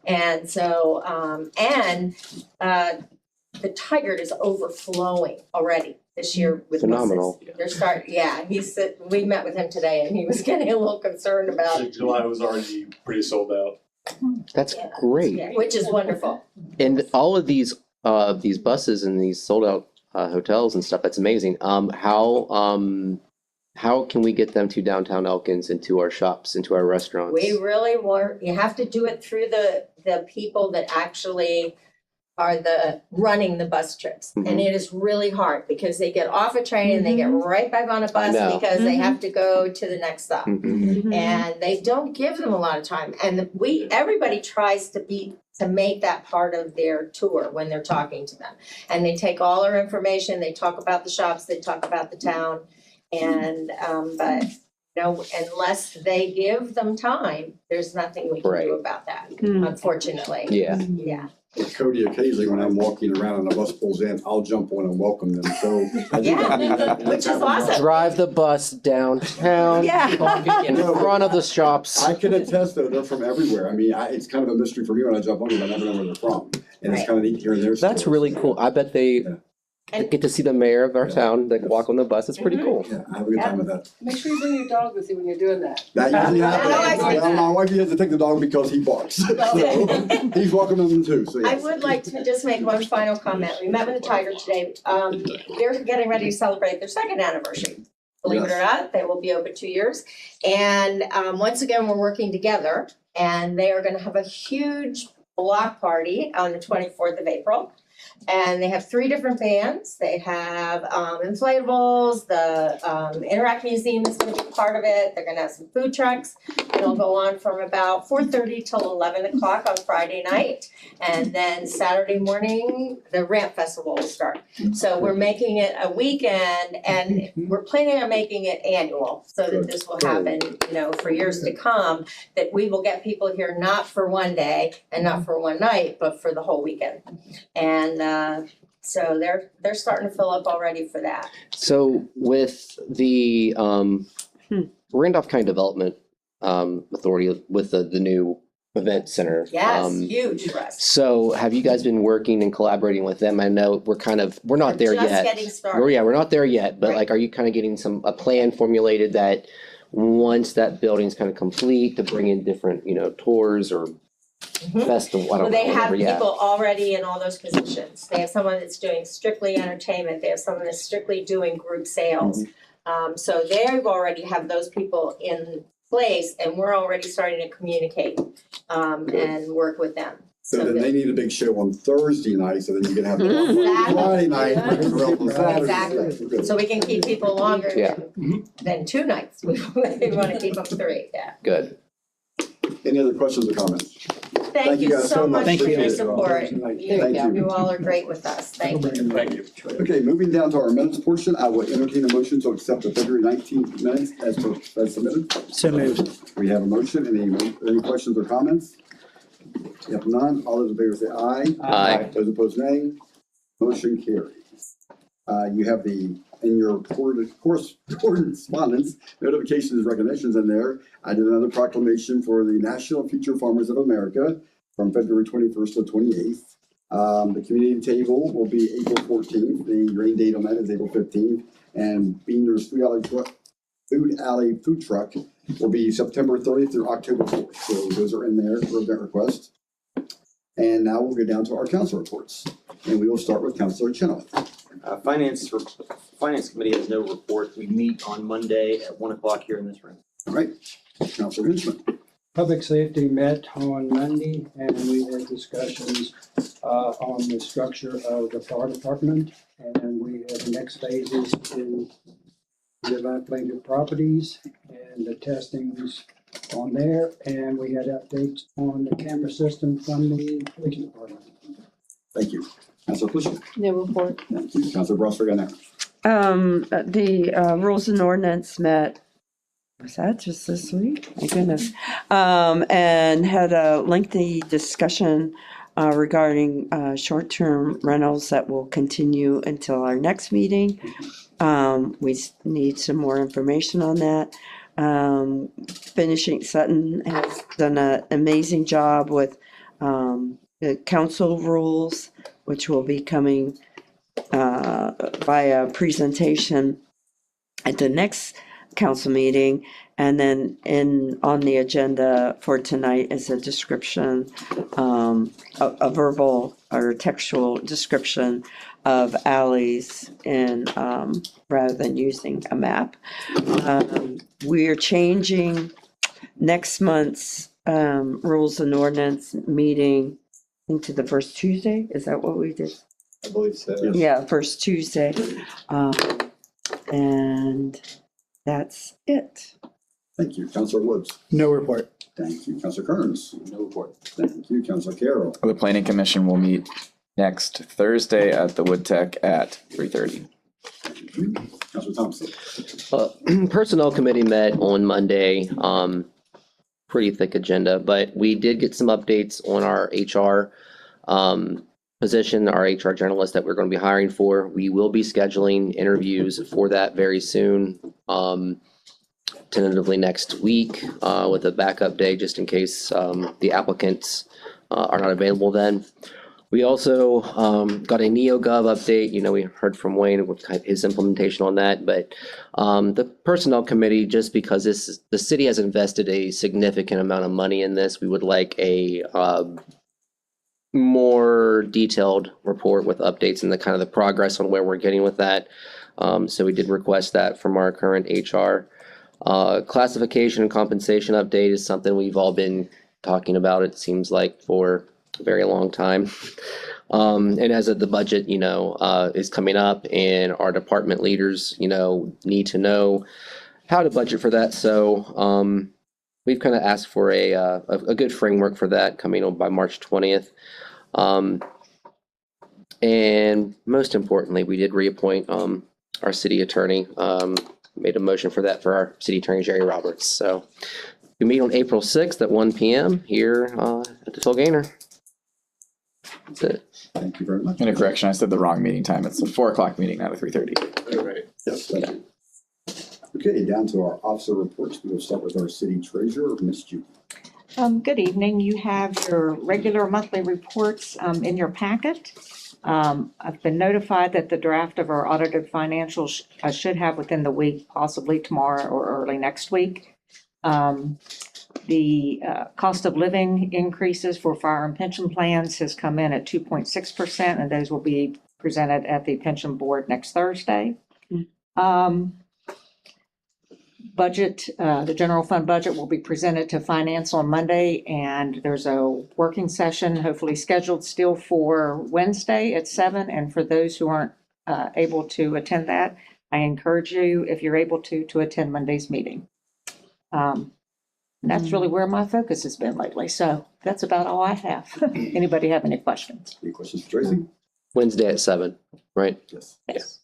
And so, the Tigard is overflowing already this year with Phenomenal. buses. We met with him today and he was getting a little concerned about. July was already pretty sold out. That's great. Yeah, which is wonderful. And all of these buses and these sold out hotels and stuff, that's amazing. How can we get them to downtown Elkins, into our shops, into our restaurants? We really you have to do it through the people that actually are running the bus trips. And it is really hard because they get off a train and they get right back on a bus because they have to go to the next stop. And they don't give them a lot of time. And everybody tries to make that part of their tour when they're talking to them. And they take all our information, they talk about the shops, they talk about the town. And, but, unless they give them time, there's nothing we can do about that, unfortunately. Yeah. Cody, occasionally when I'm walking around and a bus pulls in, I'll jump on and welcome them, so. Which is awesome. Drive the bus downtown. In front of the shops. I can attest though, they're from everywhere. I mean, it's kind of a mystery for me when I jump on them, I never know where they're from. And it's kind of neat hearing their stories. That's really cool. I bet they get to see the mayor of our town, like walk on the bus. It's pretty cool. Yeah, I have a good time with that. Make sure you bring your dog with you when you're doing that. That usually happens. My wife has to take the dog because he barks. So he's welcoming them too, so I yes. would like to just make one final comment. We met with the Tiger today. They're getting ready to celebrate their second anniversary. Believe it or not, they will be open 2 years. And once again, we're working together and they are gonna have a huge block party on the 24th of April. And they have 3 different bands. They have inflatables, the Interact Museum is gonna be part of it. They're gonna have some food trucks. It'll go on from about 4:30 till 11 o'clock on Friday night. And then Saturday morning, the Ramp Festival will start. So we're making it a weekend and we're planning on making it annual so that this will happen, for years to come, that we will get people here not for one day and not for one night, but for the whole weekend. And so they're starting to fill up already for that. So with the Randolph County Development Authority with the new event center. Yes, huge for us. So have you guys been working and collaborating with them? I know we're not there yet. Just getting started. We're not there yet, but Right. are you kind of getting a plan formulated that once that building's kind of complete to bring in different, tours or festival, I Well, don't know, they have whatever, yeah. people already in all those positions. They have someone that's doing strictly entertainment. They have someone that's strictly doing group sales. So they already have those people in place and we're already starting to communicate and work with them. So then they need a big show on Thursday night, so then you can have it on Friday night. Exactly. So we can keep people longer Yeah. than 2 nights. We want to keep them 3, yeah. Good. Any other questions or comments? Thank you guys so much for Thank you. your support. Thank you. You all are great with us. Thank you. Thank you. Okay, moving down to our minutes portion, I will entertain a motion to accept the February 19th minutes as submitted. So moved. We have a motion. Any questions or comments? If none, all those in favor say aye. Aye. Those opposed, nay. Motion carries. You have in your correspondence, notifications, recognitions in there. I did another proclamation for the National Future Farmers of America from February 21st to 28th. The community table will be April 14th. The rain date on that is April 15th. And Beaner's Food Alley Food Truck will be September 30th through October 4th. So those are in there for event request. And now we'll go down to our council reports. And we will start with Councilor Chenoweth. Finance Committee has no report. We meet on Monday at 1 o'clock here in this room. All right, Councilor Hinchman. Public safety met on Monday and we had discussions on the structure of the fire department. And we have the next phases in dilapidated properties and the testings on there. And we had updates on the camera system from the police department. Thank you. Councilor Bushy. No report. Thank you. Councilor Brosser now. The rules and ordinance met, was that just this week? My goodness. And had a lengthy discussion regarding short-term rentals that will continue until our next meeting. We need some more information on that. Sutton has done an amazing job with the council rules, which will be coming by a presentation at the next council meeting. And then on the agenda for tonight is a description, a verbal or textual description of alleys and rather than using a map. We're changing next month's rules and ordinance meeting into the first Tuesday. Is that what we did? I believe so. Yeah, first Tuesday. And that's it. Thank you. Councilor Woods. No report. Thank you. Councilor Kearns. No report. Thank you. Councilor Carroll. The planning commission will meet next Thursday at the Wood Tech at 3:30. Thank you. Councilor Thompson. Personnel committee met on Monday, pretty thick agenda, but we did get some updates on our HR position, our HR journalist that we're going to be hiring for. We will be scheduling interviews for that very soon, tentatively next week, with a backup day just in case the applicants are not available then. We also got a NeoGov update. You know, we heard from Wayne with his implementation on that, but the personnel committee, just because the city has invested a significant amount of money in this, we would like a more detailed report with updates and the kind of the progress on where we're getting with that. So we did request that from our current HR. Classification and compensation update is something we've all been talking about, it seems like, for a very long time. And as of the budget, is coming up and our department leaders, need to know how to budget for that. So we've kind of asked for a good framework for that coming on by March 20th. And most importantly, we did reappoint our city attorney, made a motion for that for our city attorney, Jerry Roberts. So we meet on April 6th at 1 p.m. here at the Phil Gaynor. That's it. Thank you very much. And a correction, I said the wrong meeting time. It's a 4:00 meeting, not a 3:30. All right. Yes, thank you. Okay, down to our officer reports. We will start with our city treasurer, Ms. Judy. Good evening. You have your regular monthly reports in your packet. I've been notified that the draft of our audited financials I should have within the week, possibly tomorrow or early next week. The cost of living increases for fire and pension plans has come in at 2.6%, and those will be presented at the pension board next Thursday. Budget, the general fund budget will be presented to finance on Monday, and there's a working session hopefully scheduled still for Wednesday at 7. And for those who aren't able to attend that, I encourage you, if you're able to attend Monday's meeting. And that's really where my focus has been lately. So that's about all I have. Anybody have any questions? Any questions for Tracy? Wednesday at 7, right? Yes. Yes.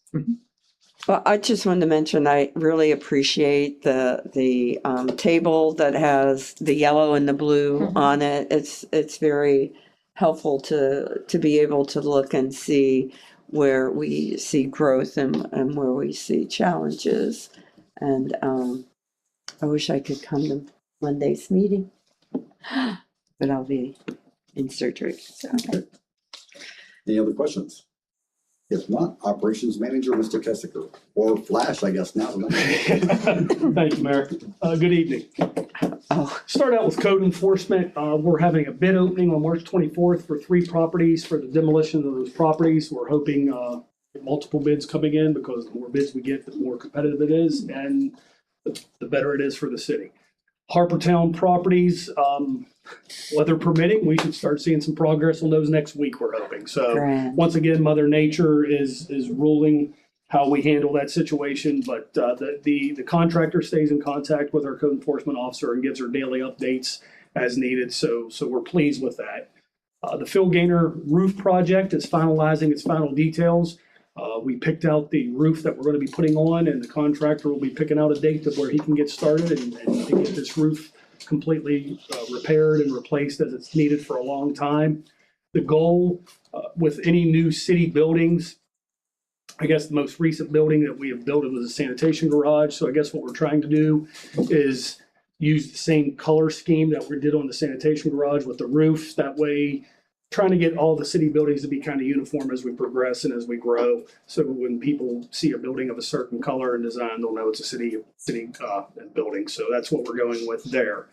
Well, I just wanted to mention, I really appreciate the table that has the yellow and the blue on it. It's very helpful to be able to look and see where we see growth and where we see challenges. And I wish I could come to Monday's meeting, but I'll be in surgery. So. Any other questions? If not, operations manager, Mr. Kessiker, or Flash, I guess now. Thank you, Mayor. Good evening. Oh. Start out with code enforcement. We're having a bid opening on March 24th for 3 properties for the demolition of those properties. We're hoping multiple bids coming in, because the more bids we get, the more competitive it is, and the better it is for the city. Harpertown properties, weather permitting, we should start seeing some progress on those next week, we're hoping. So once again, Mother Nature is ruling how we handle that situation, but the contractor stays in contact with our code enforcement officer and gives her daily updates as needed. So we're pleased with that. The Phil Gaynor roof project is finalizing its final details. We picked out the roof that we're going to be putting on, and the contractor will be picking out a date of where he can get started and get this roof completely repaired and replaced as it's needed for a long time. The goal with any new city buildings, I guess the most recent building that we have built was a sanitation garage. So I guess what we're trying to do is use the same color scheme that we did on the sanitation garage with the roofs. That way, trying to get all the city buildings to be kind of uniform as we progress and as we grow. So when people see a building of a certain color and design, they'll know it's a city building. So that's what we're going with there.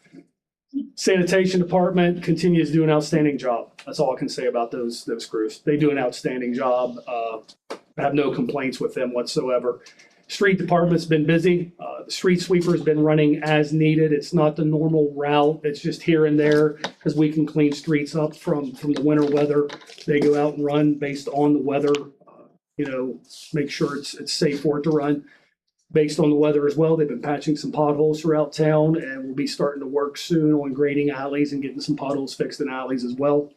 Sanitation department continues to do an outstanding job. That's all I can say about those crews. They do an outstanding job. I have no complaints with them whatsoever. Street department's been busy. The street sweeper's been running as needed. It's not the normal route. It's just here and there because we can clean streets up from the winter weather. They go out and run based on the weather, make sure it's safe for it to run based on the weather as well. They've been patching some potholes throughout town, and we'll be starting to work soon on grading alleys and getting some potholes fixed in alleys as well.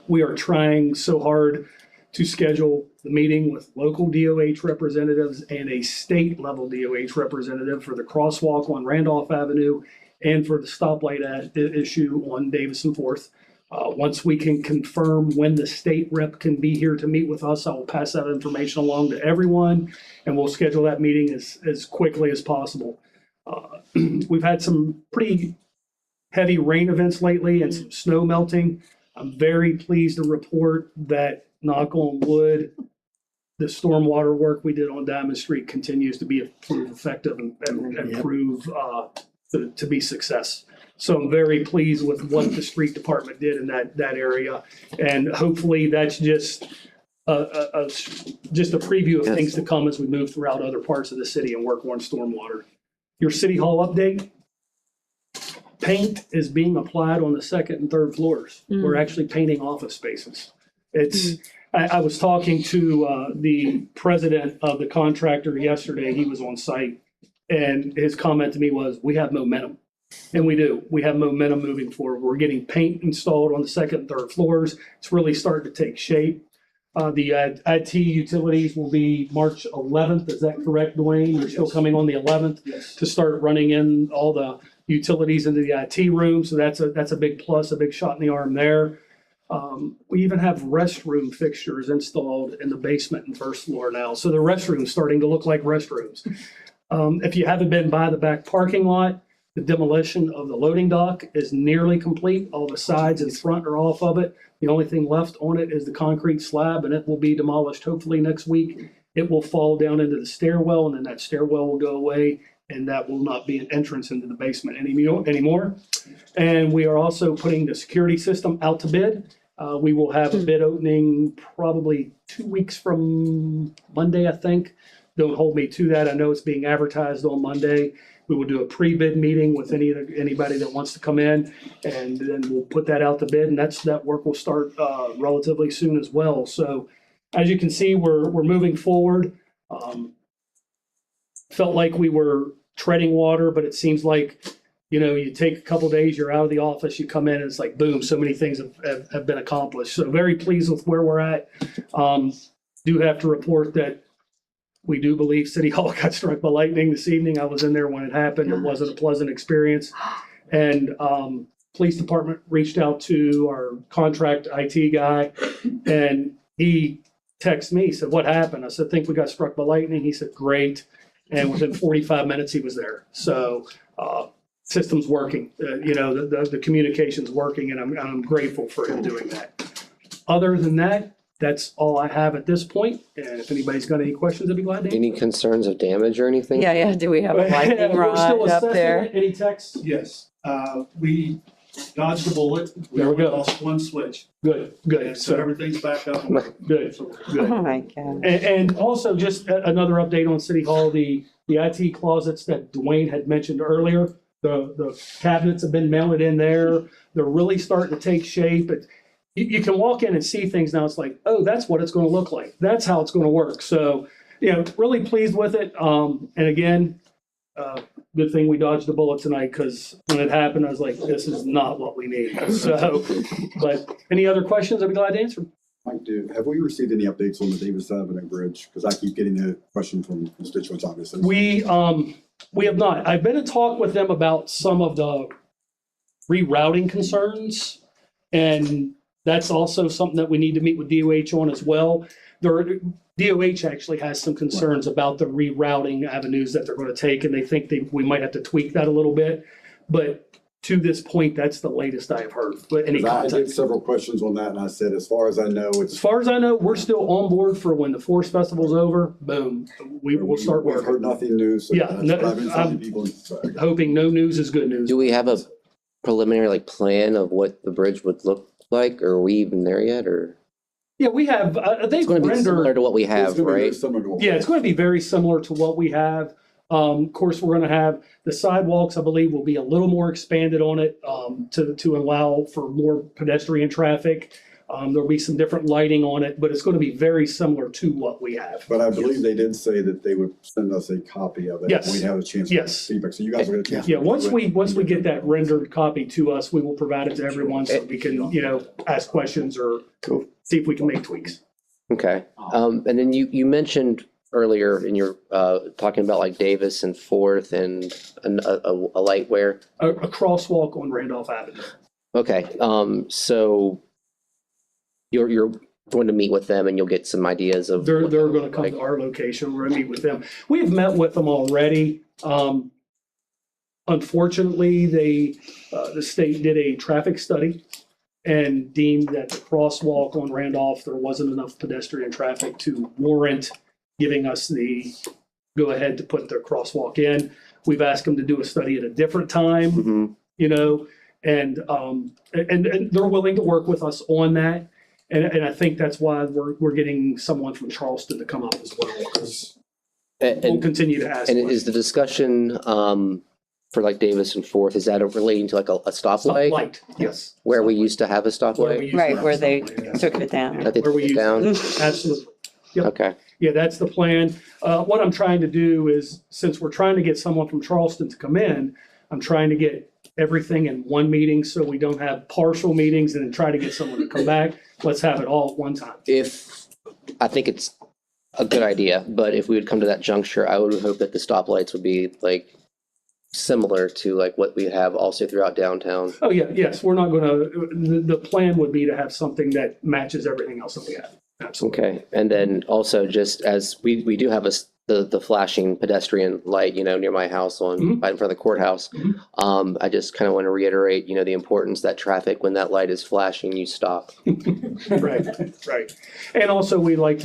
We are trying so hard to schedule the meeting with local DOH representatives and a state level DOH representative for the crosswalk on Randolph Avenue and for the stoplight issue on Davis and Fourth. Once we can confirm when the state rep can be here to meet with us, I will pass that information along to everyone, and we'll schedule that meeting as quickly as possible. We've had some pretty heavy rain events lately and some snow melting. I'm very pleased to report that, knock on wood, the stormwater work we did on Diamond Street continues to be effective and prove to be success. So I'm very pleased with what the street department did in that area. And hopefully that's just a preview of things to come as we move throughout other parts of the city and work on stormwater. Your city hall update. Paint is being applied on the second and third floors. We're actually painting office spaces. I was talking to the president of the contractor yesterday. He was on site, and his comment to me was, "We have momentum." And we do. We have momentum moving forward. We're getting paint installed on the second and third floors. It's really starting to take shape. The IT utilities will be March 11th. Is that correct, Dwayne? You're still coming on the 11th to start running in all the utilities into the IT room. So that's a big plus, a big shot in the arm there. We even have restroom fixtures installed in the basement and first floor now. So the restroom's starting to look like restrooms. If you haven't been by the back parking lot, the demolition of the loading dock is nearly complete. All the sides and front are off of it. The only thing left on it is the concrete slab, and it will be demolished hopefully next week. It will fall down into the stairwell, and then that stairwell will go away, and that will not be an entrance into the basement anymore. And we are also putting the security system out to bid. We will have a bid opening probably 2 weeks from Monday, I think. Don't hold me to that. I know it's being advertised on Monday. We will do a pre-bid meeting with anybody that wants to come in, and then we'll put that out to bid, and that work will start relatively soon as well. So as you can see, we're moving forward. Felt like we were treading water, but it seems like, you take a couple of days, you're out of the office, you come in, and it's like, boom, so many things have been accomplished. So very pleased with where we're at. Do have to report that we do believe City Hall got struck by lightning this evening. I was in there when it happened. It wasn't a pleasant experience. And police department reached out to our contract IT guy, and he texted me, said, "What happened?" I said, "I think we got struck by lightning." He said, "Great." And within 45 minutes, he was there. So system's working. The communication's working, and I'm grateful for him doing that. Other than that, that's all I have at this point. And if anybody's got any questions, I'd be glad to answer. Any concerns of damage or anything? Yeah. Do we have a lightning We're still rod up assessing there? it. Any texts? Yes, we dodged a bullet. There we go. Lost one switch. Good. And so everything's back up. Good. Oh, my God. And also just another update on City Hall, the IT closets that Dwayne had mentioned earlier, the cabinets have been mounted in there. They're really starting to take shape. You can walk in and see things now. It's like, oh, that's what it's going to look like. That's how it's going to work. So, really pleased with it. And again, Good thing we dodged the bullet tonight, because when it happened, I was like, this is not what we need. So, but any other questions, I'd be glad to answer. Mike, have we received any updates on the Davis Avenue Bridge? Because I keep getting the question from constituents, obviously. We have not. I've been in talk with them about some of the rerouting concerns. And that's also something that we need to meet with DOH on as well. DOH actually has some concerns about the rerouting avenues that they're going to take, and they think we might have to tweak that a little bit. But to this point, that's the latest I have heard. But any I contact. did several questions on that, and I said, as far as I know, As far as I know, we're still on board for when the Forest Festival's over. Boom, we will start We've working. heard nothing new, so Yeah, that's no, what I've been telling I'm people. So, hoping no news is good news. Do we have a preliminary like plan of what the bridge would look like? Or are we even there yet, or? Yeah, we have, they've It's going to be similar rendered, to what we it's have, gonna be very right? similar to what- yeah, it's going to be very similar to what we have. Of course, we're going to have the sidewalks, I believe, will be a little more expanded on it, to allow for more pedestrian traffic. There'll be some different lighting on it, but it's going to be very similar to what we have. But I believe they did say that they would send us a copy of it. Yes. We'd have a chance to Yes. feedback, so you guys will get a chance. Yeah, once we get that rendered copy to us, we will provide it to everyone so we can, ask questions or see if we can make tweaks. Okay. And then you mentioned earlier in your, talking about like Davis and Fourth and a light where? A crosswalk on Randolph Avenue. Okay, so you're going to meet with them and you'll get some ideas of. They're what that going to looks come like. to our location. We're going to meet with them. We've met with them already. Unfortunately, the state did a traffic study and deemed that the crosswalk on Randolph, there wasn't enough pedestrian traffic to warrant giving us the go-ahead to put the crosswalk in. We've asked them to do a study at a different time, Mhm. and they're willing to work with us on that. And I think that's why we're getting someone from Charleston to come up as well, because we'll And continue to ask. is questions. the discussion for like Davis and Fourth, is that relating to like a stoplight? Light, yes. Where we used to have a Where we stoplight? used to Right, have where a they stoplight, yes. took it down. That they Where we took it down? Absolutely. Yep. Okay, Yeah, that's the plan. What I'm trying to do is, since we're trying to get someone from Charleston to come in, I'm trying to get everything in one meeting so we don't have partial meetings and then try to get someone to come back. Let's have it all at one time. I think it's a good idea, but if we would come to that juncture, I would hope that the stoplights would be like similar to like what we have also throughout downtown. Oh, yeah, yes, we're not gonna, the plan would be to have something that matches everything else that we have. Absolutely. Okay, and then also just as we do have the flashing pedestrian light, near my house on, right in front of the courthouse. I just kind of want to reiterate, the importance that traffic, when that light is flashing, you stop. Right, right. And also we like,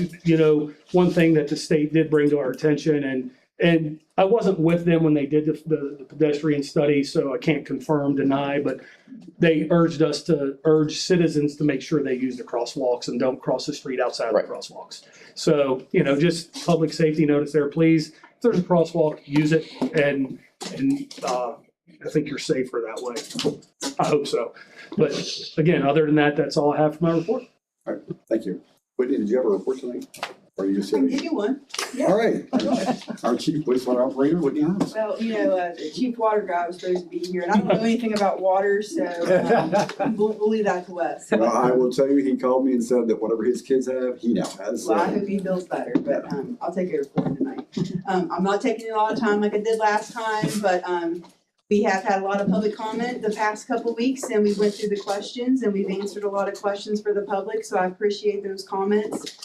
one thing that the state did bring to our attention, and I wasn't with them when they did the pedestrian study, so I can't confirm, deny, but they urged us to urge citizens to make sure they use the crosswalks and don't cross the street outside of the crosswalks. So, just public safety notice there, please. If there's a crosswalk, use it, and I think you're safer that way. I hope so. But again, other than that, that's all I have for my report. All right, thank you. Whitney, did you have a report tonight? Or are you just I can here? give you one. Yeah. All right. Our chief wastewater operator, Whitney Hines. Well, the chief water guy was supposed to be here, and I don't know anything about water, so we'll leave that to Wes. Well, I will tell you, he called me and said that whatever his kids have, he now has. Well, I hope he feels better, but I'll take over for him tonight. I'm not taking a lot of time like I did last time, but we have had a lot of public comment the past couple of weeks, and we went through the questions, and we've answered a lot of questions for the public, so I appreciate those comments.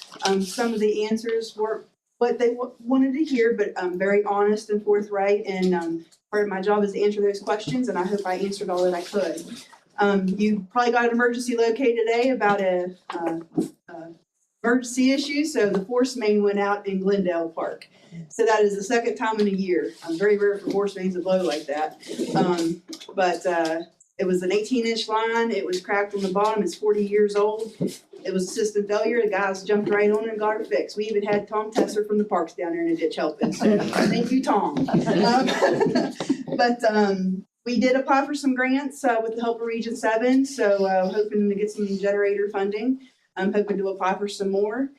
Some of the answers weren't what they wanted to hear, but very honest and forthright, and part of my job is to answer those questions, and I hope I answered all that I could. You probably got an emergency locate today about a emergency issue, so the force main went out in Glendale Park. So that is the second time in a year. Very rare for force mains to blow like that. But it was an 18-inch line. It was cracked on the bottom. It's 40 years old. It was system failure. The guys jumped right on it and got it fixed. We even had Tom Tesser from the parks down there in the ditch helping. So thank you, Tom. But we did apply for some grants with the help of Region 7. So hoping to get some generator funding. I'm hoping to apply for some more.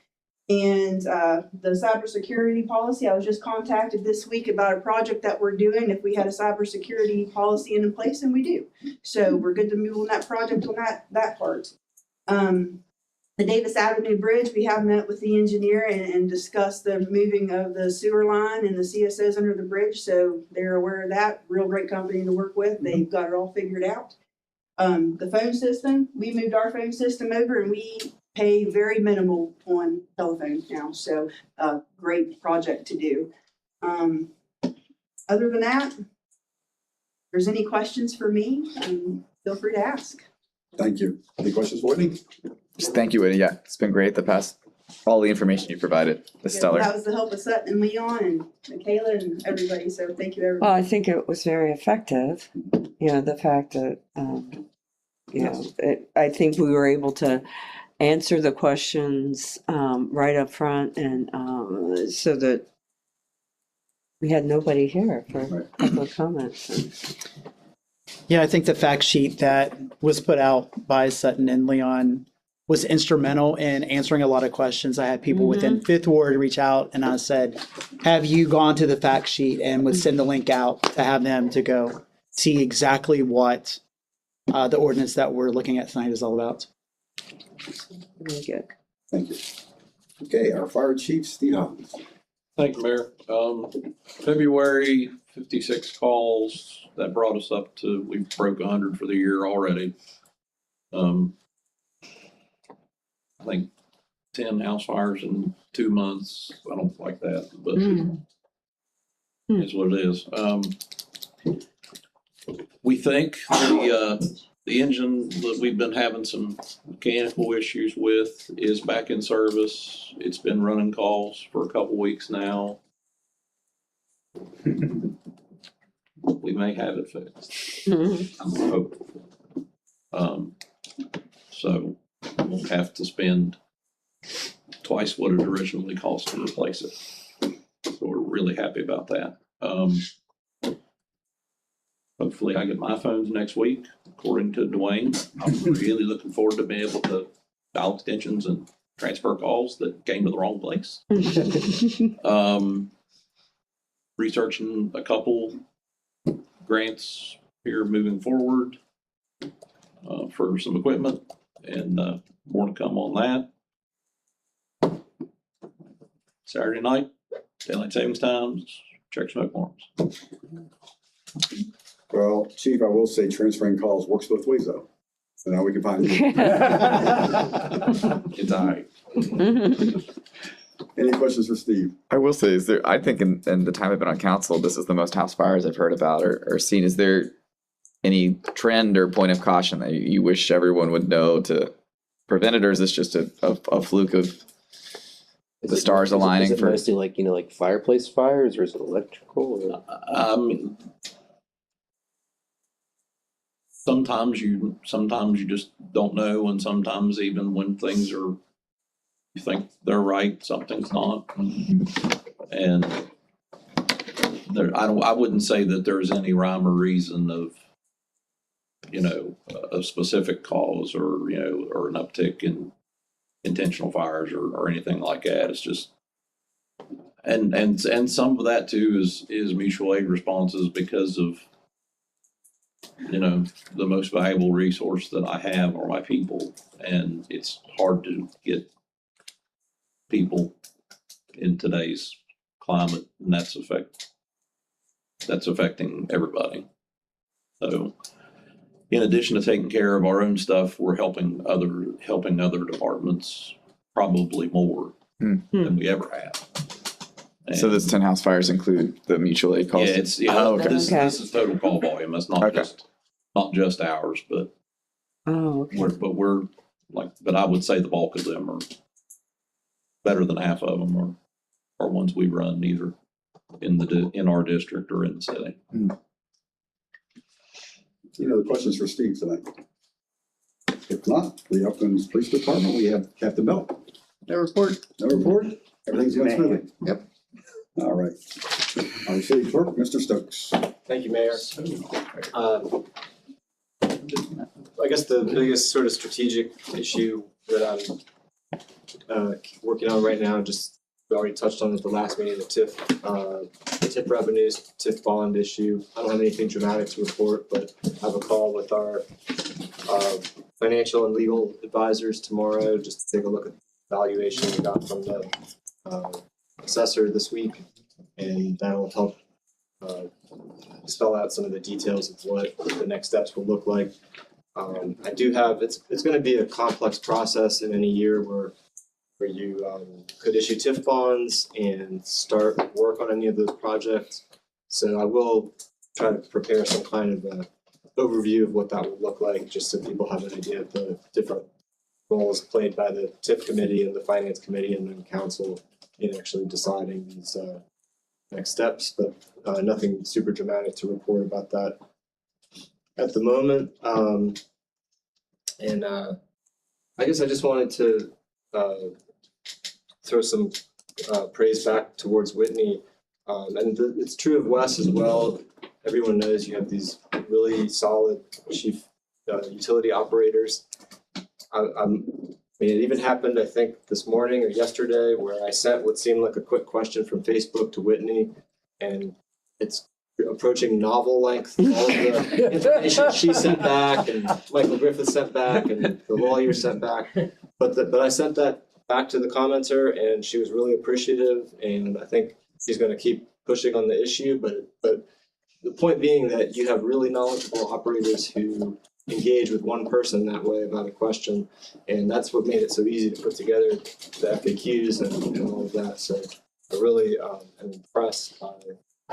And the cybersecurity policy, I was just contacted this week about a project that we're doing, if we had a cybersecurity policy in place, and we do. So we're good to move on that project on that part. The Davis Avenue Bridge, we have met with the engineer and discussed the moving of the sewer line and the CSOs under the bridge, so they're aware of that. Real great company to work with. They've got it all figured out. The phone system, we moved our phone system over and we pay very minimal on telephones now, so great project to do. Other than that, if there's any questions for me, feel free to ask. Thank you. Any questions for Whitney? Just thank you, Whitney. Yeah, it's been great all the information you provided. It's stellar. That was the help of Sutton and Leon and Michaela and everybody, so thank you everybody. Well, I think it was very effective, the fact that, I think we were able to answer the questions right up front and so that we had nobody here for public comments. Yeah, I think the fact sheet that was put out by Sutton and Leon was instrumental in answering a lot of questions. I had people within Fifth Ward reach out and I said, have you gone to the fact sheet, and would send the link out to have them to go see exactly what the ordinance that we're looking at tonight is all about. Very good. Thank you. Okay, our fire chief, Steve Hopkins. Thank you, Mayor. February, 56 calls. That brought us up to, we broke 100 for the year already. I think 10 house fires in 2 months. I don't like that, but it's what it is. We think the engine that we've been having some mechanical issues with is back in service. It's been running calls for a couple weeks now. We may have it fixed. I'm hopeful. So we'll have to spend twice what it originally cost to replace it. So we're really happy about that. Hopefully I get my phones next week, according to Dwayne. I'm really looking forward to being able to dial extensions and transfer calls that came to the wrong place. Researching a couple grants here moving forward for some equipment, and more to come on that. Saturday night, daylight savings times, check smoke alarms. Well, Chief, I will say transferring calls works both ways though. So now we can find you. It's all right. Any questions for Steve? I will say, I think in the time I've been on council, this is the most house fires I've heard about or seen. Is there any trend or point of caution that you wish everyone would know to prevent it, or is this just a fluke of the stars aligning? Is it mostly like fireplace fires, or is it electrical? Or? Sometimes you just don't know, and sometimes even when things are, you think they're right, something's not. And I wouldn't say that there's any rhyme or reason of, a specific cause or an uptick in intentional fires or anything like that. It's just, and some of that too is mutual aid responses because of, the most valuable resource that I have are my people, and it's hard to get people in today's climate, and that's affecting everybody. So in addition to taking care of our own stuff, we're helping other departments probably more than we ever have. And so this 10 house fires include the mutual aid calls? Yeah, this is total call volume. That's not just ours, but but I would say the bulk of them are better than half of them are ones we run either in our district or in the city. The questions for Steve tonight. If not, the Elkins Police Department, we have Captain Bell. No report. No report? Everything's going smoothly? Yep. All right. Our city clerk, Mr. Stokes. Thank you, Mayor. I guess the biggest sort of strategic issue that I'm working on right now, just, we already touched on it at the last meeting, the TIF revenues, TIF bond issue. I don't have anything dramatic to report, but I have a call with our financial and legal advisors tomorrow, just to take a look at the valuation we got from the assessor this week. And that'll help spell out some of the details of what the next steps will look like. I do have, it's gonna be a complex process in any year where you could issue TIF bonds and start work on any of those projects. So I will try to prepare some kind of a overview of what that would look like, just so people have an idea of the different roles played by the TIF committee and the finance committee and then council in actually deciding these next steps, but nothing super dramatic to report about that at the moment. And I guess I just wanted to throw some praise back towards Whitney. And it's true of Wes as well. Everyone knows you have these really solid chief utility operators. I mean, it even happened, I think, this morning or yesterday, where I sent what seemed like a quick question from Facebook to Whitney, and it's approaching novel length, all of the information she sent back and Michael Griffith sent back and the lawyer sent back. But I sent that back to the commenter and she was really appreciative, and I think she's gonna keep pushing on the issue, but the point being that you have really knowledgeable operators who engage with one person that way about a question, and that's what made it so easy to put together the FAQs and all of that. So I really am impressed by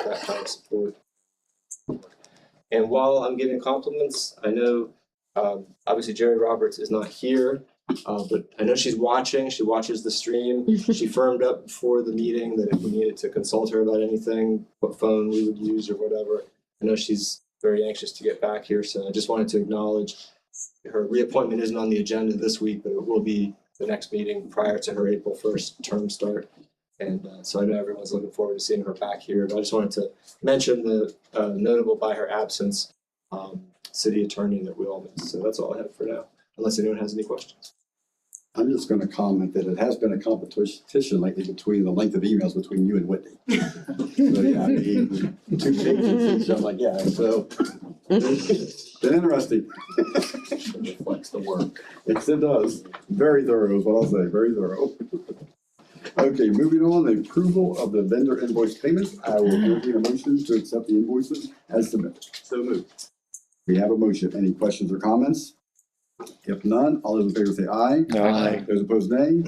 that kind of support. And while I'm giving compliments, I know obviously Jerry Roberts is not here, but I know she's watching. She watches the stream. She firmed up before the meeting that if we needed to consult her about anything, what phone we would use or whatever, I know she's very anxious to get back here. So I just wanted to acknowledge her reappointment isn't on the agenda this week, but it will be the next meeting prior to her April 1st term start. And so I know everyone's looking forward to seeing her back here, but I just wanted to mention the notable by her absence city attorney that we all miss. So that's all I have for now, unless anyone has any questions. I'm just gonna comment that it has been a competition lately between the length of emails between you and Whitney. So, yeah, I mean, 2 pages each, I'm like, yeah, so it's been interesting. It reflects the work. Yes, it does. Very thorough is what I'll say, very thorough. Okay, moving on, the approval of the vendor invoice payments. I will entertain a motion to accept the invoices as submitted. So moved. We have a motion. Any questions or comments? If none, all those in favor say aye. Aye. Those opposed, nay.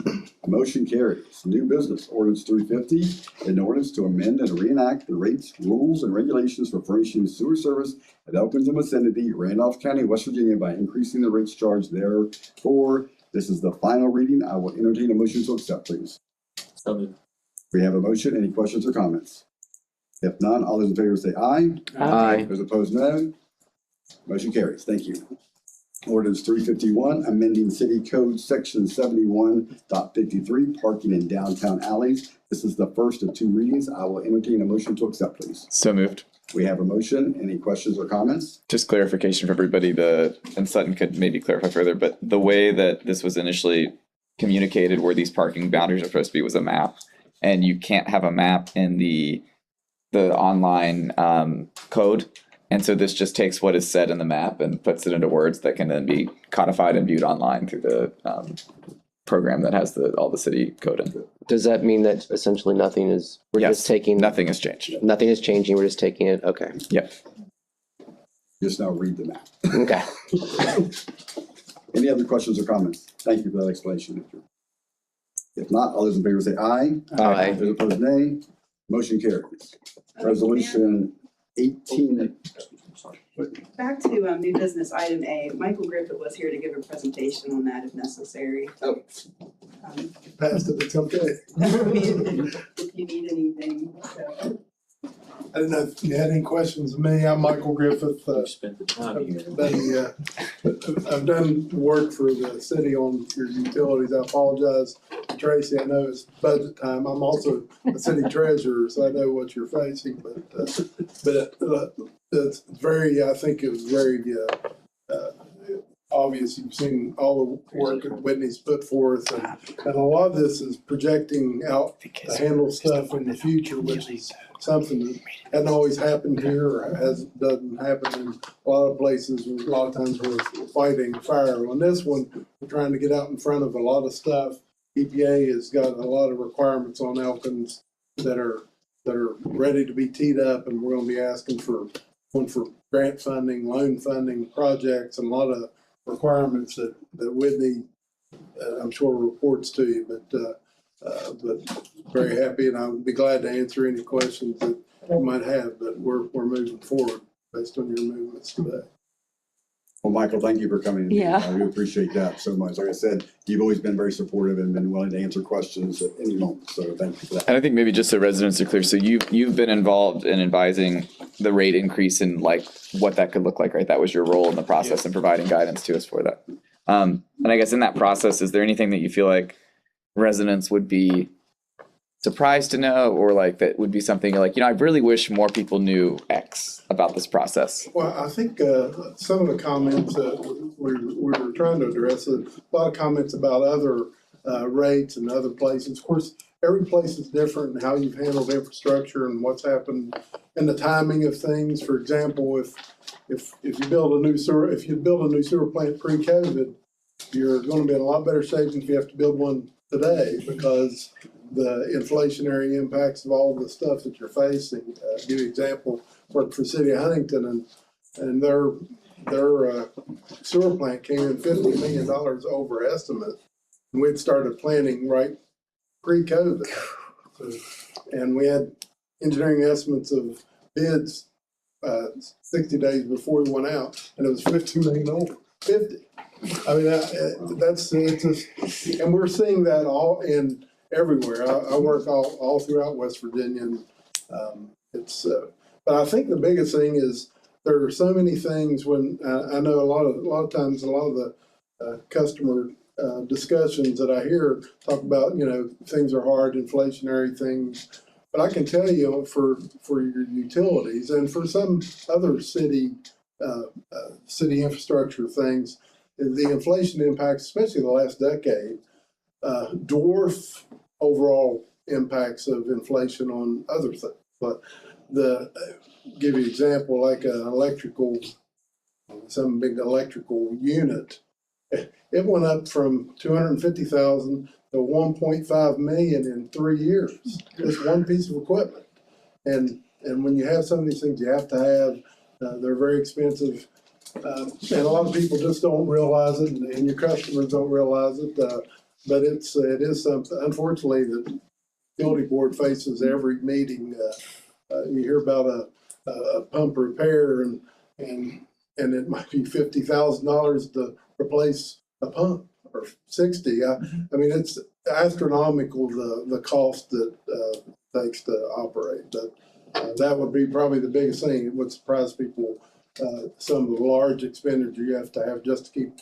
Motion carries. New business, ordinance 350, an ordinance to amend and reenact the rates, rules, and regulations for furnishing sewer service at Elkins and vicinity, Randolph County, West Virginia, by increasing the rates charged therefor. This is the final reading. I will entertain a motion to accept, please. So moved. We have a motion. Any questions or comments? If none, all those in favor say aye. Aye. Those opposed, no. Motion carries. Thank you. Ordinance 351, amending City Code Section 71.53, parking in downtown alleys. This is the first of 2 readings. I will entertain a motion to accept, please. So moved. We have a motion. Any questions or comments? Just clarification for everybody, and Sutton could maybe clarify further, but the way that this was initially communicated where these parking boundaries are supposed to be was a map, and you can't have a map in the online code. And so this just takes what is said in the map and puts it into words that can then be codified and viewed online through the program that has all the city code in it. Does that mean that essentially nothing is, we're just taking? Nothing has changed. Nothing is changing, we're just taking it, okay. Yep. Just now read the map. Okay. Any other questions or comments? Thank you for that explanation. If not, all those in favor say aye. Aye. Those opposed, nay. Motion carries. Resolution 18. Back to new business item A. Michael Griffith was here to give a presentation on that if necessary. Oh. Passed it, it's okay. If you need anything. So. I don't know if you had any questions of me. I'm Michael Griffith. Spent the time here. I've done work for the city on your utilities. I apologize, Tracy. I know it's budget time. I'm also a city treasurer, so I know what you're facing. But it's very. I think it was very obvious. You've seen all the work that Whitney's put forth, and a lot of this is projecting out to handle stuff in the future, which is something that hasn't always happened here or doesn't happen in a lot of places. A lot of times we're fighting fire. On this one, we're trying to get out in front of a lot of stuff. EPA has got a lot of requirements on Elkins that are ready to be teed up, and we're going to be asking for grant funding, loan funding, projects, and a lot of requirements that Whitney, I'm sure, reports to you. But very happy, and I'll be glad to answer any questions that you might have. But we're moving forward based on your movements today. Well, Michael, thank you for coming in. Yeah. I do appreciate that so much. Like I said, you've always been very supportive and been willing to answer questions at any moment. So thank you for that. And I think maybe just so residents are clear, so you've been involved in advising the rate increase and like what that could look like, right? That was your role in the process and providing guidance to us for that. And I guess in that process, is there anything that you feel like residents would be surprised to know, or like that would be something like, I really wish more people knew X about this process? Well, I think some of the comments we were trying to address, a lot of comments about other rates and other places. Of course, every place is different in how you've handled infrastructure and what's happened and the timing of things. For example, if you build a new sewer plant pre-COVID, you're going to be in a lot better shape than if you have to build one today, because the inflationary impacts of all the stuff that you're facing. Give you an example, worked for City of Huntington, and their sewer plant came in $50 million over estimate, and we'd started planning right pre-COVID. And we had engineering estimates of bids 60 days before we went out, and it was $15 million over. 50. I mean, it's just, and we're seeing that all in everywhere. I work all throughout West Virginia, and but I think the biggest thing is there are so many things when I know a lot of times a lot of the customer discussions that I hear talk about, things are hard, inflationary things. But I can tell you for your utilities and for some other city infrastructure things, the inflation impacts, especially the last decade, dwarf overall impacts of inflation on other things. But give you an example, like some big electrical unit, it went up from 250,000 to 1.5 million in 3 years. Just one piece of equipment. And when you have some of these things, you have to have. They're very expensive. And a lot of people just don't realize it, and your customers don't realize it. But it is something, unfortunately, that the utility board faces every meeting. You hear about a pump repair, and it might be $50,000 to replace a pump, or 60. I mean, it's astronomical the cost that takes to operate. But that would be probably the biggest thing. It would surprise people. Some of the large expenditure you have to have just to keep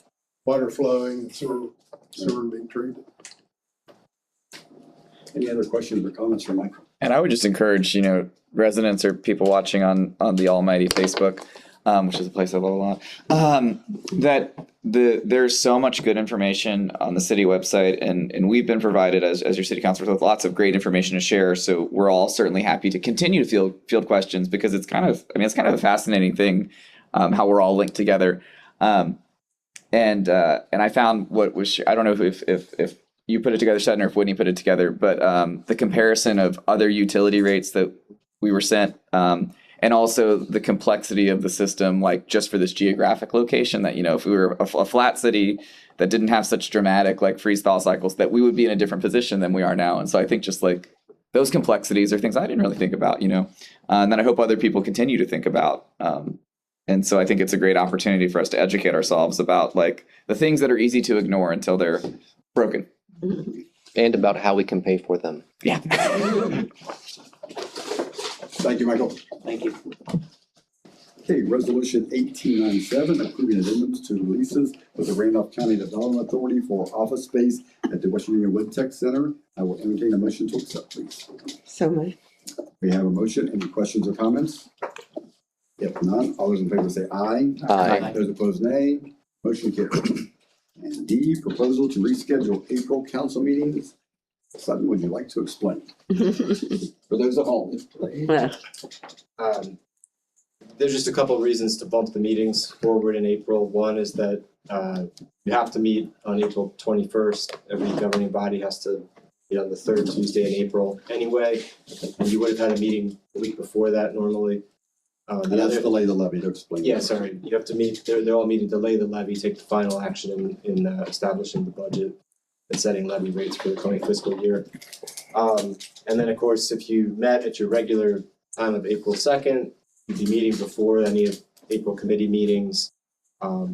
water flowing and sewer being treated. Any other questions or comments from Michael? And I would just encourage, residents or people watching on the almighty Facebook, which is a place I love a lot, that there's so much good information on the city website, and we've been provided as your city councilors with lots of great information to share. So we're all certainly happy to continue to field questions, because it's kind of a fascinating thing, how we're all linked together. And I found what was, I don't know if you put it together, Sutton, or if Whitney put it together, but the comparison of other utility rates that we were sent, and also the complexity of the system, like just for this geographic location, that, if we were a flat city that didn't have such dramatic like freeze-thaw cycles, that we would be in a different position than we are now. And so I think just like those complexities are things I didn't really think about, and then I hope other people continue to think about. And so I think it's a great opportunity for us to educate ourselves about like the things that are easy to ignore until they're broken. And about how we can pay for them. Yeah. Thank you, Michael. Thank you. Okay, resolution 1897, approving addendums to leases with the Randolph County Development Authority for office space at the West Virginia Wood Tech Center. I will entertain a motion to accept, please. So moved. We have a motion. Any questions or comments? If none, all those in favor say aye. Aye. Those opposed, nay. Motion carried. And D, proposal to reschedule April council meetings. Sutton, would you like to explain? For those at home. There's just a couple of reasons to bump the meetings forward in April. One is that you have to meet on April 21st. Every governing body has to meet on the third Tuesday in April anyway. And you would have had a meeting the week before that normally. And that's delay the levy to explain. Yeah, sorry, you have to meet, they're all meeting, delay the levy, take the final action in establishing the budget and setting levy rates for the coming fiscal year. And then, of course, if you met at your regular time of April 2nd, you'd be meeting before any of April committee meetings.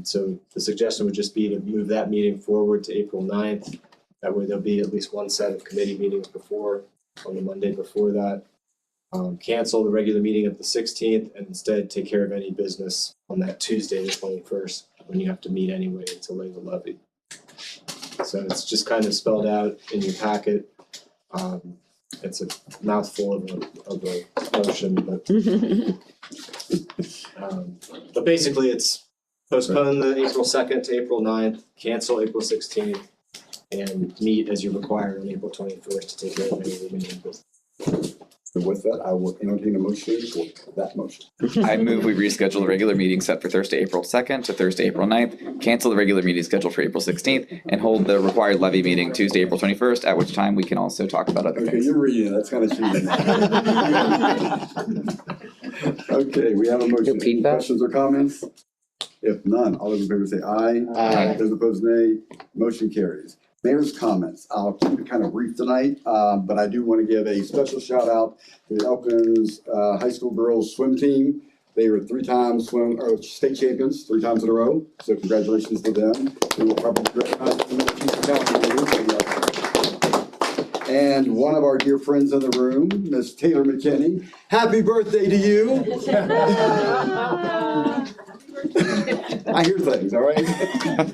So the suggestion would just be to move that meeting forward to April 9th. That way there'll be at least one set of committee meetings before, on the Monday before that. Cancel the regular meeting of the 16th and instead take care of any business on that Tuesday, the 21st, when you have to meet anyway to lay the levy. So it's just kind of spelled out in your packet. It's a mouthful of a motion, but basically it's postpone the April 2nd to April 9th, cancel April 16th, and meet as you're required on April 21st to take care of any remaining business. So with that, I will entertain a motion for that motion. I move we reschedule the regular meeting set for Thursday, April 2nd to Thursday, April 9th, cancel the regular meeting scheduled for April 16th, and hold the required levy meeting Tuesday, April 21st, at which time we can also talk about other Okay, things. you're reading it, that's kind of cheating. Okay, we have a motion. Any questions or comments? If none, all those in favor say aye. Aye. Those opposed, nay. Motion carries. Mayor's comments. I'll keep it kind of brief tonight, but I do want to give a special shout out to the Elkins High School girls swim team. They were 3-time state champions, 3 times in a row. So congratulations to them. We will probably recognize them in the future calendar years. And one of our dear friends in the room, Miss Taylor McKinney. Happy birthday to you. I hear things, all right?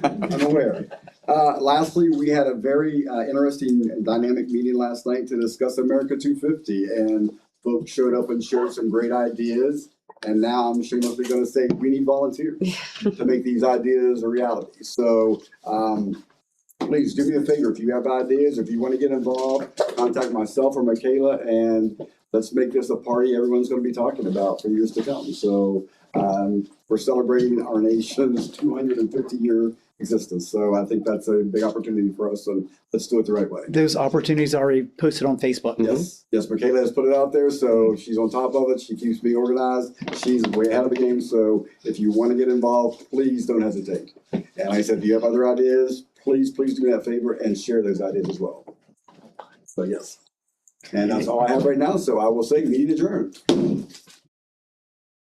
I'm aware. Lastly, we had a very interesting and dynamic meeting last night to discuss America 250, and folks showed up and shared some great ideas. And now I'm shamelessly going to say we need volunteers to make these ideas a reality. So please do me a favor. If you have ideas, if you want to get involved, contact myself or Michaela, and let's make this a party everyone's going to be talking about for years to come. So we're celebrating our nation's 250-year existence. So I think that's a big opportunity for us, and let's do it the right way. Those opportunities are already posted on Facebook. Yes, Michaela has put it out there, so she's on top of it. She keeps me organized. She's way ahead of the game. So if you want to get involved, please don't hesitate. And like I said, if you have other ideas, please do me that favor and share those ideas as well. So yes. And that's all I have right now. So I will say meeting adjourned.